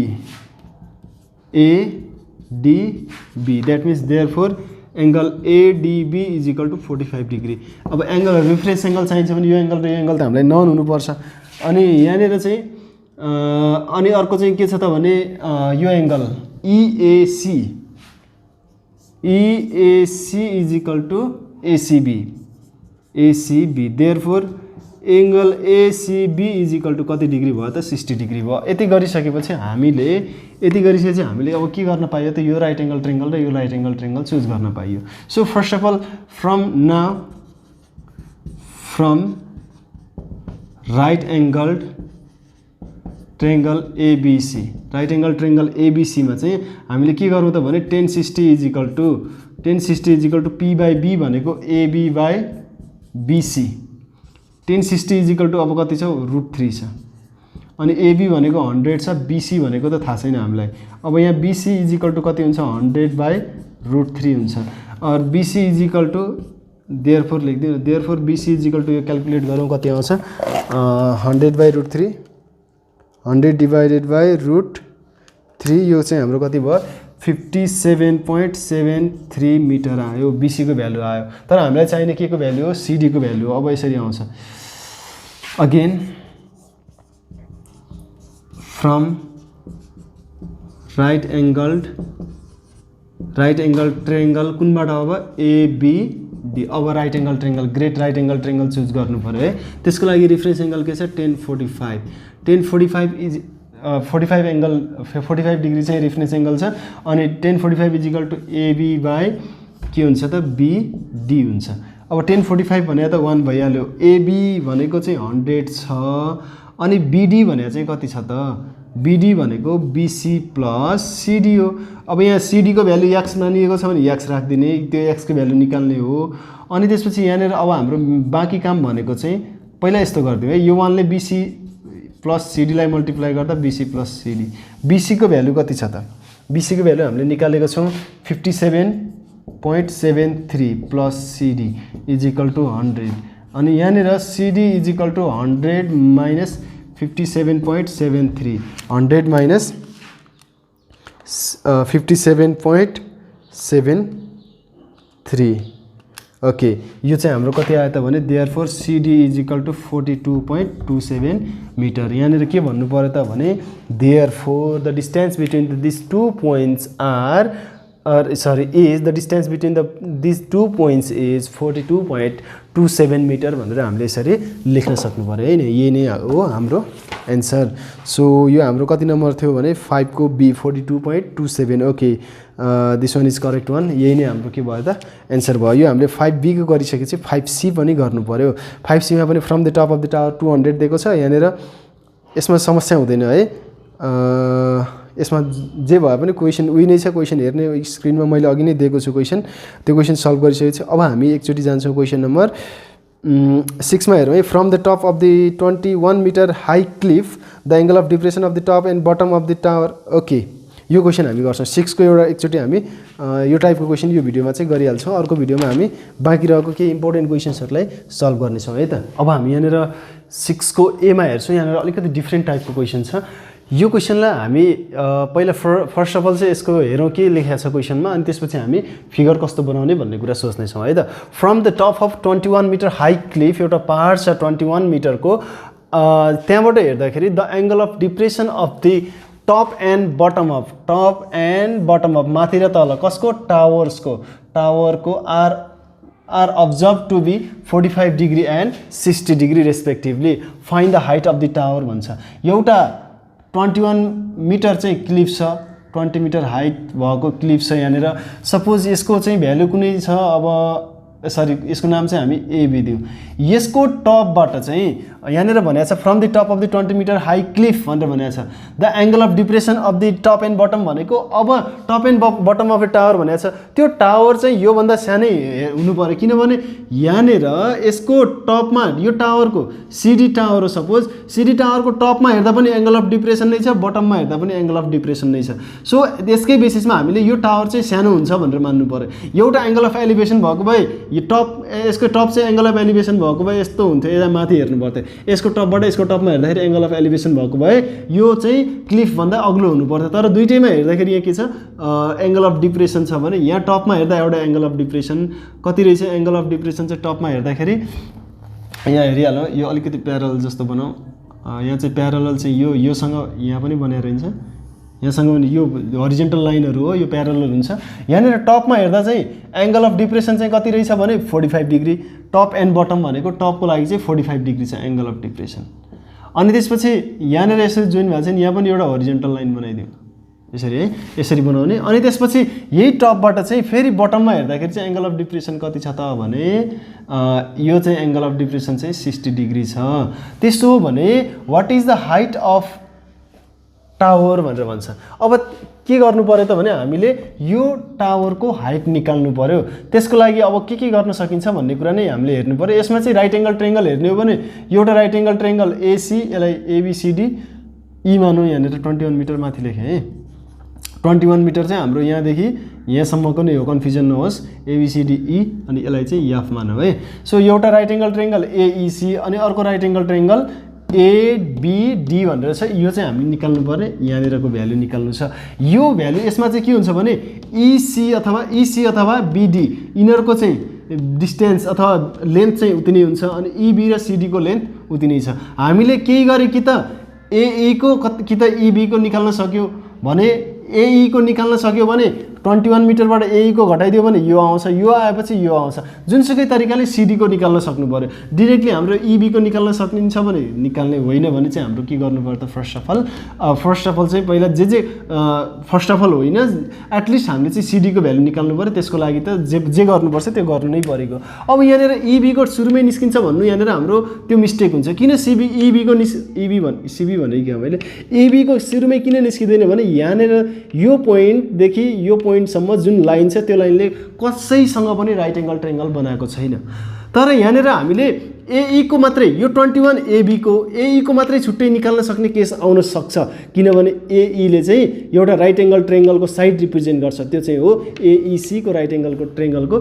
that means therefore angle ADB is equal to 45 degree. अब एङ्गल रिफरेन्स एङ्गल चाहिन्छ भने यो एङ्गल र यो एङ्गल त हामीलाई नन हुनुपर्छ। अनि यहाँनिर चाहिँ अनि अर्को चाहिँ के छ त भने यो angle EAC is equal to ACB, therefore angle ACB is equal to कति डिग्री भयो त 60 डिग्री भयो। यति गरिसकेपछि हामीले अब के गर्न पाइयो त, यो राइट एङ्गल ट्रायङ्गल र यो राइट एङ्गल ट्रायङ्गल चुज गर्न पाइयो। So first of all from right angle triangle ABC, right angle triangle ABC मा चाहिँ हामीले के गरौँ त भने 1060 इज इक्वल टु P/B भनेको AB/BC। 1060 इज इक्वल टु अब कति छ, √3 छ। अनि AB भनेको 100 छ, BC भनेको त थाहा छैन हामीलाई। अब यहाँ BC इज इक्वल टु कति हुन्छ, 100/√3 हुन्छ। और BC is equal to therefore लेखिदिउँ, therefore BC is equal to यो क्याल्कुलेट गरौँ कति आउँछ, 100/√3, 100 डिभाइडेड बाई √3, यो चाहिँ हाम्रो कति भयो 57.73 मिटर आयो, BC को भ्यालु आयो। तर हामीलाई चाहिने के को भ्यालु हो, CD को भ्यालु हो। अब यसरी आउँछ, again from right angle triangle कुनबाट अब ABD अब right angle triangle great right angle triangle choose गर्नु पर्यो है। त्यसको लागि रेफरेन्स एङ्गल के छ 1045 इज 45 एङ्गल 45 डिग्री चाहिँ रेफरेन्स एङ्गल छ अनि 1045 इजिकल टु AB बाई के हुन्छ त BD हुन्छ। अब 1045 भने त 1 भइहाल्यो। AB भनेको चाहिँ 100 छ अनि BD भने चाहिँ कति छ त BD भनेको BC प्लस CD हो। अब यहाँ CD को भ्यालु x मानिएको छ भने x राख्दिने त्यो x को भ्यालु निकाल्ने हो। अनि त्यसपछि यहाँनिर अब हाम्रो बाँकी काम भनेको चाहिँ पहिला यस्तो गरिदिउँ है यो 1 ले BC प्लस CD लाई मल्टिप्लाई गर्दा BC प्लस CD BC को भ्यालु कति छ त BC को भ्यालु हामीले निकालेको छौँ 57.73 plus CD is equal to 100 अनि यहाँनिर CD is equal to 100 minus 57.73 100 minus 57.73 okay यो चाहिँ हाम्रो कति आयो त भने therefore CD is equal to 42.27 metre. यहाँनिर के भन्नु पर्यो त भने therefore the distance between this two points are is the distance between these 2 points is 42.27 metre भनेर हामीले यसरी लेख्न सक्नु पर्यो है। यही नै हो हाम्रो एन्सर। सो यो हाम्रो कति नम्बर थियो भने 5 को B 42.27 okay this one is correct one. यही नै हाम्रो के भयो त एन्सर भयो। यो हामीले 5B को गरिसकेपछि 5C पनि गर्नु पर्यो। 5C मा पनि from the top of the tower 200 दिएको छ। यहाँनिर यसमा समस्या हुँदैन है। यसमा जे भए पनि क्वेसन उही नै छ। क्वेसन हेर्ने स्क्रिनमा मैले अघि नै दिएको छु क्वेसन त्यो क्वेसन सल्भ गरिसकेपछि अब हामी एकचोटि जान्छौँ क्वेसन नम्बर 6 मा हेरौँ है। From the top of the 21 metre high cliff the angle of depression of the top and bottom of the tower okay यो क्वेसन हामी गर्छौँ। 6 को एउटा एकचोटि हामी यो टाइपको क्वेसन यो भिडियोमा चाहिँ गरिहाल्छौँ। अर्को भिडियोमा हामी बाँकी रहेको केही इम्पोर्टेन्ट क्वेसन्सहरूलाई सल्भ गर्नेछौँ है त। अब हामी यहाँनिर 6 को A मा हेर्छौँ। यहाँनिर अलिकति डिफ्रेन्ट टाइपको क्वेसन छ। यो क्वेसनलाई हामी पहिला फर्स्ट अफ अल चाहिँ यसको हेरौँ के लेखेको छ क्वेसनमा अनि त्यसपछि हामी फिगर कस्तो बनाउने भन्ने कुरा सोच्नेछौँ है त। From the top of 21 metre high cliff एउटा पहाड छ 21 मिटरको त्यहाँबाट हेर्दाखेरि the angle of depression of the top and bottom of माथि र तल कसको टावरको are observed to be 45 degree and 60 degree respectively find the height of the tower भन्छ। एउटा 21 मिटर चाहिँ क्लिफ छ 20 मिटर हाइट भएको क्लिफ छ। यहाँनिर सपोज यसको चाहिँ भ्यालु कुनै छ अब सरी यसको नाम चाहिँ हामी AB दिउँ। यसको टपबाट चाहिँ यहाँनिर भनेको छ from the top of the 20 metre high cliff भनेर भनेको छ the angle of depression of the top and bottom भनेको अब top and bottom of the tower भनेको छ। त्यो टावर चाहिँ योभन्दा सानै हुनु पर्यो किनभने यहाँनिर यसको टपमा यो टावरको CD टावर हो। सपोज CD टावरको टपमा हेर्दा पनि एङ्गल अफ डिप्रेसन नै छ बटममा हेर्दा पनि एङ्गल अफ डिप्रेसन नै छ। सो यसकै बेसिसमा हामीले यो टावर चाहिँ सानो हुन्छ भनेर मान्नु पर्यो। एउटा एङ्गल अफ एलिभेसन भएको भए यो टप यसको टप चाहिँ एङ्गल अफ एलिभेसन भएको भए यस्तो हुन्थ्यो यता माथि हेर्नु पर्थ्यो। यसको टपबाट यसको टपमा हेर्दाखेरि एङ्गल अफ एलिभेसन भएको भए यो चाहिँ क्लिफभन्दा अग्लो हुनु पर्थ्यो। तर दुईटैमा हेर्दाखेरि यहाँ के छ एङ्गल अफ डिप्रेसन छ भने यहाँ टपमा हेर्दा एउटा एङ्गल अफ डिप्रेसन कति रहेछ एङ्गल अफ डिप्रेसन चाहिँ टपमा हेर्दाखेरि यहाँ हेरिहालौँ। यो अलिकति प्यारल जस्तो बनाऊ। यहाँ चाहिँ प्यारल चाहिँ योसँग यहाँ पनि बनाएर हुन्छ यहाँसँग पनि यो हरिजेन्टल लाइनहरू हो यो प्यारलल हुन्छ। यहाँनिर टपमा हेर्दा चाहिँ एङ्गल अफ डिप्रेसन चाहिँ कति रहेछ भने 45 डिग्री टप एन्ड बटम भनेको टपको लागि चाहिँ 45 डिग्री छ एङ्गल अफ डिप्रेसन। अनि त्यसपछि यहाँनिर यसरी जोइन भएको छ नि यहाँ पनि एउटा हरिजेन्टल लाइन बनाइदिउँ यसरी है यसरी बनाउने। अनि त्यसपछि यही टपबाट चाहिँ फेरि बटममा हेर्दाखेरि चाहिँ एङ्गल अफ डिप्रेसन कति छ त भने यो चाहिँ एङ्गल अफ डिप्रेसन चाहिँ 60 डिग्री छ। त्यस्तो हो भने what is the height of tower भनेर भन्छ। अब के गर्नु पर्यो त भने हामीले यो टावरको हाइट निकाल्नु पर्यो। त्यसको लागि अब के गर्न सकिन्छ भन्ने कुरा नै हामीले हेर्नु पर्यो। यसमा चाहिँ राइट एङ्गल ट्रायंगल हेर्ने हो भने एउटा राइट एङ्गल ट्रायंगल AC यसलाई ABCD E मानौँ। यहाँनिर 21 मिटर माथि लेखेँ है 21 मिटर चाहिँ हाम्रो यहाँदेखि यहाँसम्मको नै हो कन्फ्युजन नहोस् ABCDE अनि यसलाई चाहिँ F मानौँ है। सो एउटा राइट एङ्गल ट्रायंगल AEC अनि अर्को राइट एङ्गल ट्रायंगल ABD भनेर छ। यो चाहिँ हामीले निकाल्नु पर्ने यहाँनिरको भ्यालु निकाल्नु छ। यो भ्यालु यसमा चाहिँ के हुन्छ भने EC अथवा BD यिनीहरूको चाहिँ डिस्टेन्स अथवा लेन्थ चाहिँ उति नै हुन्छ अनि EB र CD को लेन्थ उति नै छ। हामीले केही गरे कि त एई को कि त इबी को निकाल्न सक्यो भने एई को निकाल्न सक्यो भने 21 मिटरबाट एई को घटाइदियो भने यो आउँछ, यो आएपछि यो आउँछ। जुनसुकै तरिकाले सिडी को निकाल्न सक्नु पर्यो। डिरेक्टली हाम्रो इबी को निकाल्न सकिन्छ भने निकाल्ने होइन भने चाहिँ हाम्रो के गर्नु पर्छ फर्स्ट अफ अल चाहिँ पहिला जे फर्स्ट अफ अल होइन एटलिस्ट हामीले चाहिँ सिडी को भ्यालु निकाल्नु पर्यो। त्यसको लागि त जे गर्नुपर्छ त्यो गर्नु नै परेको। अब यहाँनिर इबी को सुरुमै निस्किन्छ भन्नु यहाँनिर हाम्रो त्यो मिस्टेक हुन्छ। किन सिबी को सिबी भने क्या मैले इबी को सुरुमै किन निस्किँदैन भने यहाँनिर यो पोइन्टदेखि यो पोइन्टसम्म जुन लाइन छ त्यो लाइनले कसैसँग पनि राइट एङ्गल ट्रायङ्गल बनाएको छैन। तर यहाँनिर हामीले एई को मात्रै यो 21 एबी को मात्रै छुट्टै निकाल्न सक्ने केस आउन सक्छ। किनभने एईले चाहिँ एउटा राइट एङ्गल ट्रायङ्गलको साइड रिप्रेजेन्ट गर्छ। त्यो चाहिँ हो एईसी को राइट एङ्गलको ट्रायङ्गलको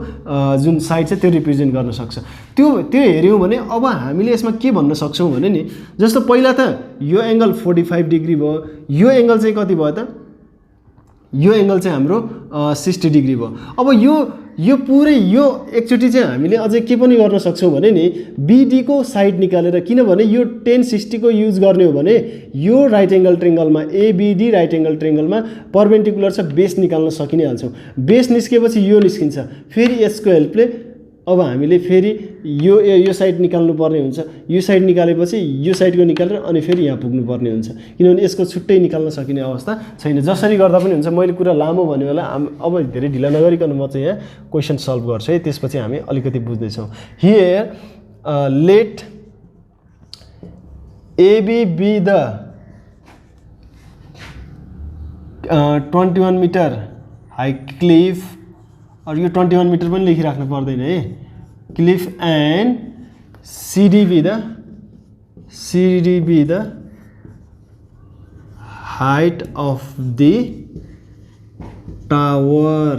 जुन साइड छ त्यो रिप्रेजेन्ट गर्न सक्छ। त्यो हेऱ्यौँ भने अब हामीले यसमा के भन्न सक्छौँ भने नि जस्तो पहिला त यो एङ्गल 45 डिग्री भयो, यो एङ्गल चाहिँ कति भयो त यो एङ्गल चाहिँ हाम्रो 60 डिग्री भयो। अब यो पुरै यो एकचोटि चाहिँ हामीले अझै के पनि गर्न सक्छौँ भने नि बीडी को साइड निकालेर किनभने यो 1060 को युज गर्ने हो भने यो राइट एङ्गल ट्रायङ्गलमा एबीडी राइट एङ्गल ट्रायङ्गलमा परपेन्डिकुलर छ बेस निकाल्न सकि नै हाल्छौँ। बेस निस्केपछि यो निस्किन्छ फेरि यसको हेल्पले अब हामीले फेरि यो साइड निकाल्नु पर्ने हुन्छ। यो साइड निकालेपछि यो साइडको निकालेर अनि फेरि यहाँ पुग्नु पर्ने हुन्छ किनभने यसको छुट्टै निकाल्न सकिने अवस्था छैन। जसरी गर्दा पनि हुन्छ। मैले कुरा लामो भन्यो होला अब धेरै ढिला नगरिकन म चाहिँ यहाँ क्वेसन सल्भ गर्छु है, त्यसपछि हामी अलिकति बुझ्दैछौँ। Here let AB be the 21 metre high cliff और यो 21 मिटर पनि लेखिराख्नु पर्दैन है। Cliff and CD be the height of the tower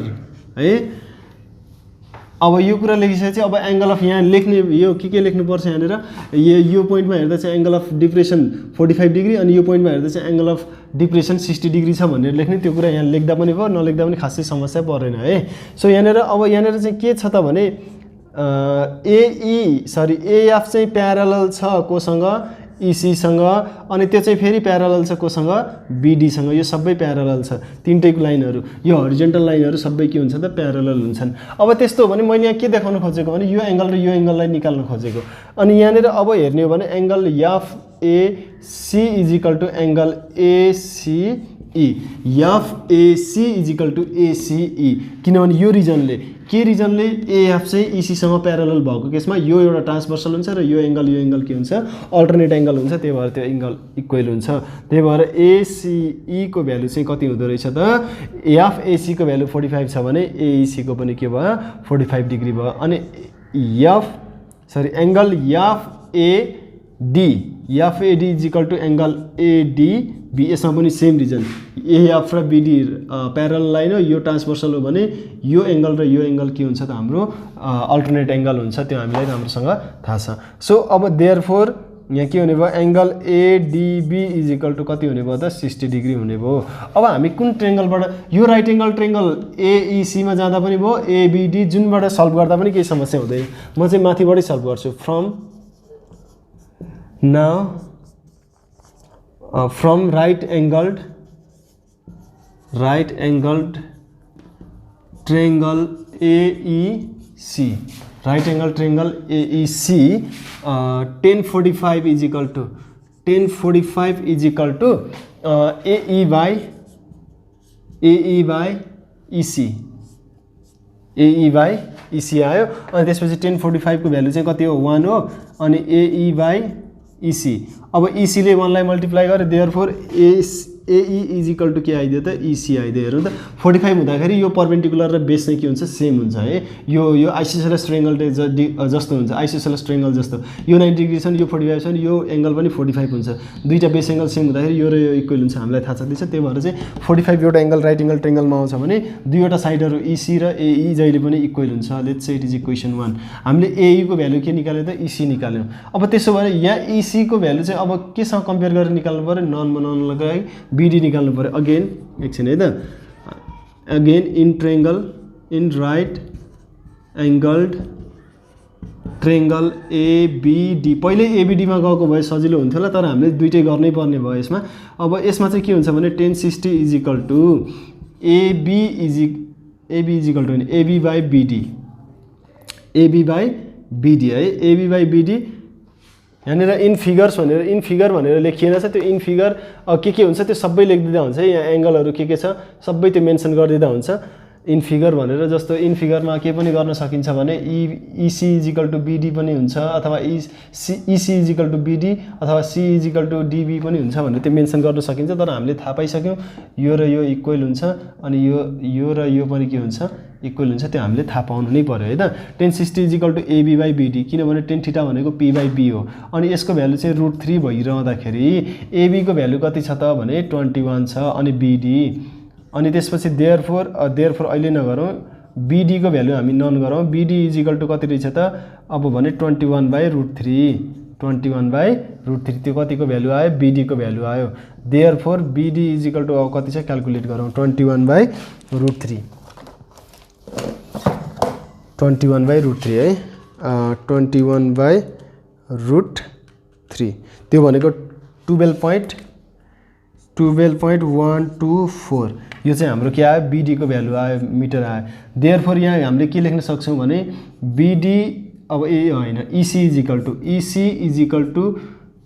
है। अब यो कुरा लेखिसकेपछि अब एङ्गल अफ यहाँ लेख्ने यो के लेख्नुपर्छ यहाँनिर यो पोइन्टमा हेर्दा चाहिँ एङ्गल अफ डिप्रेसन 45 डिग्री अनि यो पोइन्टमा हेर्दा चाहिँ एङ्गल अफ डिप्रेसन 60 डिग्री छ भनेर लेख्ने। त्यो कुरा यहाँ लेख्दा पनि भयो नलेख्दा पनि खासै समस्या परेन है। सो यहाँनिर अब यहाँनिर चाहिँ के छ त भने एएफ चाहिँ प्यारलल छ कोसँग इसीसँग अनि त्यो चाहिँ फेरि प्यारलल छ कोसँग बीडीसँग। यो सबै प्यारलल छ तीनटैको लाइनहरू यो हरिजेन्टल लाइनहरू सबै के हुन्छ त प्यारलल हुन्छन्। अब त्यस्तो हो भने मैले यहाँ के देखाउन खोजेको भने यो एङ्गल र यो एङ्गललाई निकाल्न खोजेको। अनि यहाँनिर अब हेर्ने हो भने angle FAC is equal to angle ACE FAC is equal to ACE किनभने यो रिजनले एएफ चाहिँ इसीसँग प्यारलल भएको केसमा यो एउटा ट्रान्सभर्सल हुन्छ र यो एङ्गल के हुन्छ अल्टरनेट एङ्गल हुन्छ। त्यही भएर त्यो एङ्गल इक्वल हुन्छ। त्यही भएर एसिई को भ्यालु चाहिँ कति हुँदो रहेछ त एफएसी को भ्यालु 45 छ भने एइसी को पनि के भयो 45 डिग्री भयो। अनि angle FAD is equal to angle ADB यसमा पनि सेम रिजन एएफ र बिडी प्यारल लाइन हो यो ट्रान्सभर्सल हो भने यो एङ्गल के हुन्छ त हाम्रो अल्टरनेट एङ्गल हुन्छ। त्यो हामीलाई राम्रोसँग थाहा छ। सो अब देयरफोर यहाँ के हुने भयो angle ADB is equal to कति हुने भयो त 60 डिग्री हुने भयो। अब हामी कुन ट्रायङ्गलबाट यो राइट एङ्गल ट्रायङ्गल एइसीमा जाँदा पनि भयो एबिडी जुनबाट सल्भ गर्दा पनि केही समस्या हुँदैन। म चाहिँ माथिबाटै सल्भ गर्छु। From right angled triangle AEC right angle triangle AEC 1045 is equal to AE by EC आयो। अनि त्यसपछि 1045 को भ्यालु चाहिँ कति हो 1 हो। अनि एई बाई इसी अब इसीले 1 लाई मल्टिप्लाई गरे therefore AE is equal to के आइदियो त इसी आइदियो। हेरौँ त 45 हुँदाखेरि यो परपेन्डिकुलर र बेस चाहिँ के हुन्छ सेम हुन्छ है। यो आइसोसेलेस ट्रायङ्गल जस्तो हुन्छ आइसोसेलेस ट्रायङ्गल जस्तो यो 90 डिग्री छ यो 45 छ यो एङ्गल पनि 45 हुन्छ। दुईटा बेस एङ्गल सेम हुँदाखेरि यो र यो इक्वल हुन्छ हामीलाई थाहा छँदैछ। त्यही भएर चाहिँ 45 एउटा एङ्गल राइट एङ्गल ट्रायङ्गलमा आउँछ भने दुईवटा साइडहरू इसी र एई जहिले पनि इक्वल हुन्छ। Let's say it is equation 1 हामीले एई को भ्यालु के निकाल्यो त इसी निकाल्यौँ। अब त्यसो भए यहाँ इसी को भ्यालु चाहिँ अब केसँग कम्पेयर गरेर निकाल्नु पर्यो नन लगाइ बीडी निकाल्नु पर्यो। अगेन एकछिन है त again in right angled triangle ABD पहिले एबीडीमा गएको भए सजिलो हुन्थ्यो होला, तर हामीले दुईटै गर्नै पर्ने भयो यसमा। अब यसमा चाहिँ के हुन्छ भने tan 60 is equal to AB is equal to AB by BD है। एबी बाई बिडी यहाँनिर इन फिगर भनेर लेखिएन छ। त्यो इन फिगर के हुन्छ त्यो सबै लेखिदिँदा हुन्छ। यहाँ एङ्गलहरू के छ सबै त्यो मेन्सन गरिदिँदा हुन्छ इन फिगर भनेर। जस्तो इन फिगरमा के पनि गर्न सकिन्छ भने EC is equal to BD पनि हुन्छ, अथवा EC is equal to BD अथवा C is equal to DB पनि हुन्छ भनेर त्यो मेन्सन गर्न सकिन्छ। तर हामीले थाहा पाइसक्यौँ यो र यो इक्वल हुन्छ, अनि यो र यो पनि के हुन्छ इक्वल हुन्छ। त्यो हामीले थाहा पाउनु नै पर्यो है त। tan 60 is equal to AB by BD, किनभने tan थीटा भनेको पी बाई बी हो। अनि यसको भ्यालु चाहिँ √3 भइरहँदाखेरि एबीको भ्यालु कति छ त भने 21 छ, अनि बिडी अनि त्यसपछि देयरफोर अहिले नगरौँ, बिडीको भ्यालु हामी नन गरौँ। बिडी इज इक्वल टु कति रहेछ त अब भने 21/√3 त्यो कतिको भ्यालु आयो बिडीको भ्यालु आयो। Therefore BD is equal to अब कति छ क्याल्कुलेट गरौँ 21/√3 है 21/√3 त्यो भनेको 12.124 यो चाहिँ हाम्रो के आयो बिडीको भ्यालु आयो मिटर आयो। देयरफोर यहाँ हामीले के लेख्न सक्छौँ भने बिडी अब होइन EC is equal to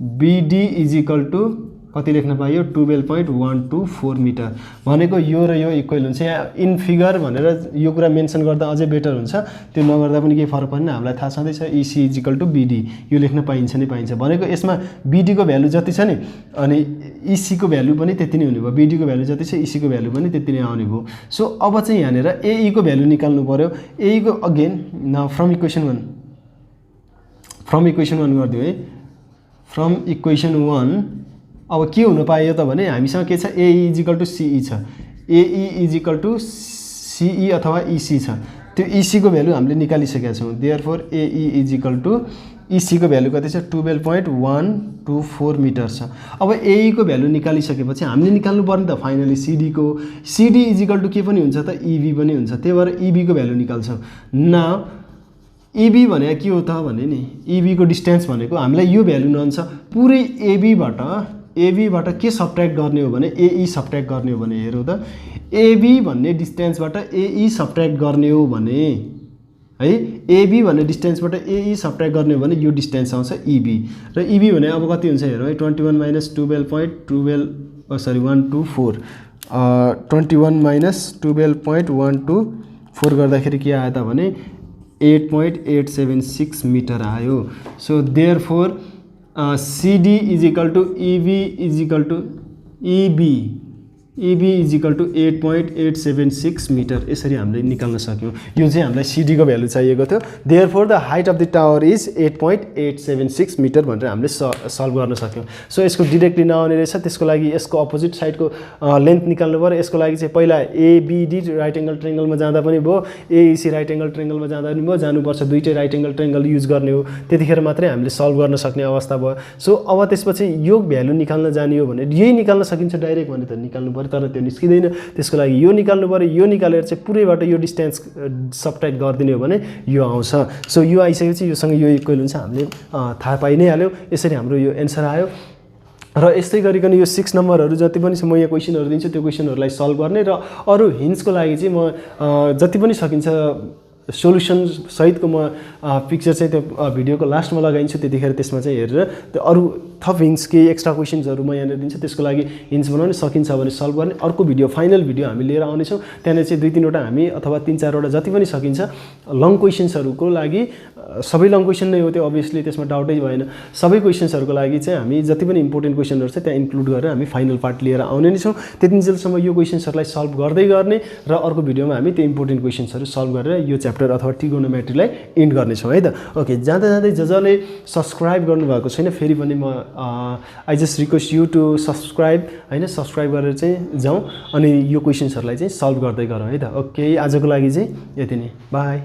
BD is equal to कति लेख्न पाइयो 12.124 मिटर भनेको यो र यो इक्वल हुन्छ। यहाँ इन फिगर भनेर यो कुरा मेन्सन गर्दा अझै बेटर हुन्छ, त्यो नगर्दा पनि केही फरक पर्दैन। हामीलाई थाहा छँदैछ इसी इज इक्वल टु बिडी यो लेख्न पाइन्छ नै पाइन्छ भनेको यसमा बिडीको भ्यालु जति छ नि अनि इसीको भ्यालु पनि त्यति नै हुने भयो। बिडीको भ्यालु जति छ इसीको भ्यालु पनि त्यति नै आउने भयो। सो अब चाहिँ यहाँनिर एईको भ्यालु निकाल्नु पर्यो। एईको अगेन फ्रम इक्वेसन 1 गरिदियो है। फ्रम इक्वेसन 1 अब के हुन पायो त भने हामीसँग के छ AE is equal to CE छ, AE is equal to CE अथवा इसी छ। त्यो इसीको भ्यालु हामीले निकालिसकेका छौँ। Therefore AE is equal to इसीको भ्यालु कति छ 12.124 मिटर छ। अब एईको भ्यालु निकालिसकेपछि हामीले निकाल्नु पर्ने त finally CD is equal to के पनि हुन्छ त इबी पनि हुन्छ। त्यही भएर इबीको भ्यालु निकाल्छौँ। नाउ इबी भनेको के हो त भने नि इबीको डिस्टेन्स भनेको हामीलाई यो भ्यालु नन्छ पुरै एबीबाट के सब्ट्र्याक्ट गर्ने हो भने एई सब्ट्र्याक्ट गर्ने हो भने हेरौँ त एबी भन्ने डिस्टेन्सबाट एई सब्ट्र्याक्ट गर्ने हो भने है एबी भन्ने डिस्टेन्सबाट एई सब्ट्र्याक्ट गर्ने हो भने यो डिस्टेन्स आउँछ इबी र इबी भने अब कति हुन्छ हेरौँ है 21 - 12.124 21 - 12.124 गर्दाखेरि के आयो त भने 8.876 मिटर आयो। So therefore CD is equal to EB is equal to EB is equal to 8.876 metre यसरी हामीले निकाल्न सक्यौँ। यो चाहिँ हामीलाई सिडीको भ्यालु चाहिएको थियो। Therefore the height of the tower is 8.876 metre भनेर हामीले सल्भ गर्न सक्यौँ। सो यसको डिरेक्टली नआउने रहेछ, त्यसको लागि यसको अपोजिट साइडको लेन्थ निकाल्नु पर्यो। यसको लागि चाहिँ पहिला एबिडी राइट एङ्गल ट्रायङ्गलमा जाँदा पनि भयो, एइसी राइट एङ्गल ट्रायङ्गलमा जाँदा पनि भयो, जानुपर्छ दुईटै राइट एङ्गल ट्रायङ्गल युज गर्ने हो, त्यतिखेर मात्रै हामीले सल्भ गर्न सक्ने अवस्था भयो। सो अब त्यसपछि यो भ्यालु निकाल्न जाने हो भने यही निकाल्न सकिन्छ डाइरेक्ट भने त निकाल्नु पर्यो, तर त्यो निस्किँदैन। त्यसको लागि यो निकाल्नु पर्यो, यो निकालेर चाहिँ पुरैबाट यो डिस्टेन्स सब्ट्र्याक्ट गरिदिने हो भने यो आउँछ। सो यो आइसकेपछि योसँग यो इक्वल हुन्छ, हामीले थाहा पाइ नै हाल्यौँ। यसरी हाम्रो यो एन्सर आयो। र यस्तै गरिकन यो 6 नम्बरहरू जति पनि छ म यहाँ क्वेसनहरू दिन्छु त्यो क्वेसनहरूलाई सल्भ गर्ने र अरू हिन्ट्सको लागि चाहिँ म जति पनि सकिन्छ सोल्युसन सहितको म पिक्चर चाहिँ त्यो भिडियोको लास्टमा लगाइन्छु, त्यतिखेर त्यसमा चाहिँ हेरेर त्यो अरू थप हिन्ट्स केही एक्स्ट्रा क्वेसन्सहरू म यहाँनिर दिन्छु। त्यसको लागि हिन्ट्स बनाउने सकिन्छ भने सल्भ गर्ने अर्को भिडियो फाइनल भिडियो हामी लिएर आउनेछौँ। त्यहाँनिर चाहिँ 2-3वटा हामी अथवा 3-4वटा जति पनि सकिन्छ लङ क्वेसन्सहरूको लागि, सबै लङ क्वेसन नै हो त्यो अभियसली, त्यसमा डाउटै भएन। सबै क्वेसन्सहरूको लागि चाहिँ हामी जति पनि इम्पोर्टेन्ट क्वेसनहरू छ त्यहाँ इन्क्लुड गरेर हामी फाइनल पार्ट लिएर आउने नै छौँ। त्यतिन्जेलसम्म यो क्वेसन्सहरूलाई सल्भ गर्दै गर्ने र अर्को भिडियोमा हामी त्यो इम्पोर्टेन्ट क्वेसन्सहरू सल्भ गरेर यो च्याप्टर अथवा ट्रिगोनोमेट्रीलाई इन्ड गर्नेछौँ है त। ओके, जाँदै जसले सब्सक्राइब गर्नुभएको छैन फेरि पनि म I just request you to subscribe होइन, सब्सक्राइब गरेर चाहिँ जाउँ अनि यो क्वेसन्सहरूलाई चाहिँ सल्भ गर्दै गरौँ है त। ओके, आजको लागि चाहिँ यति नै, बाई।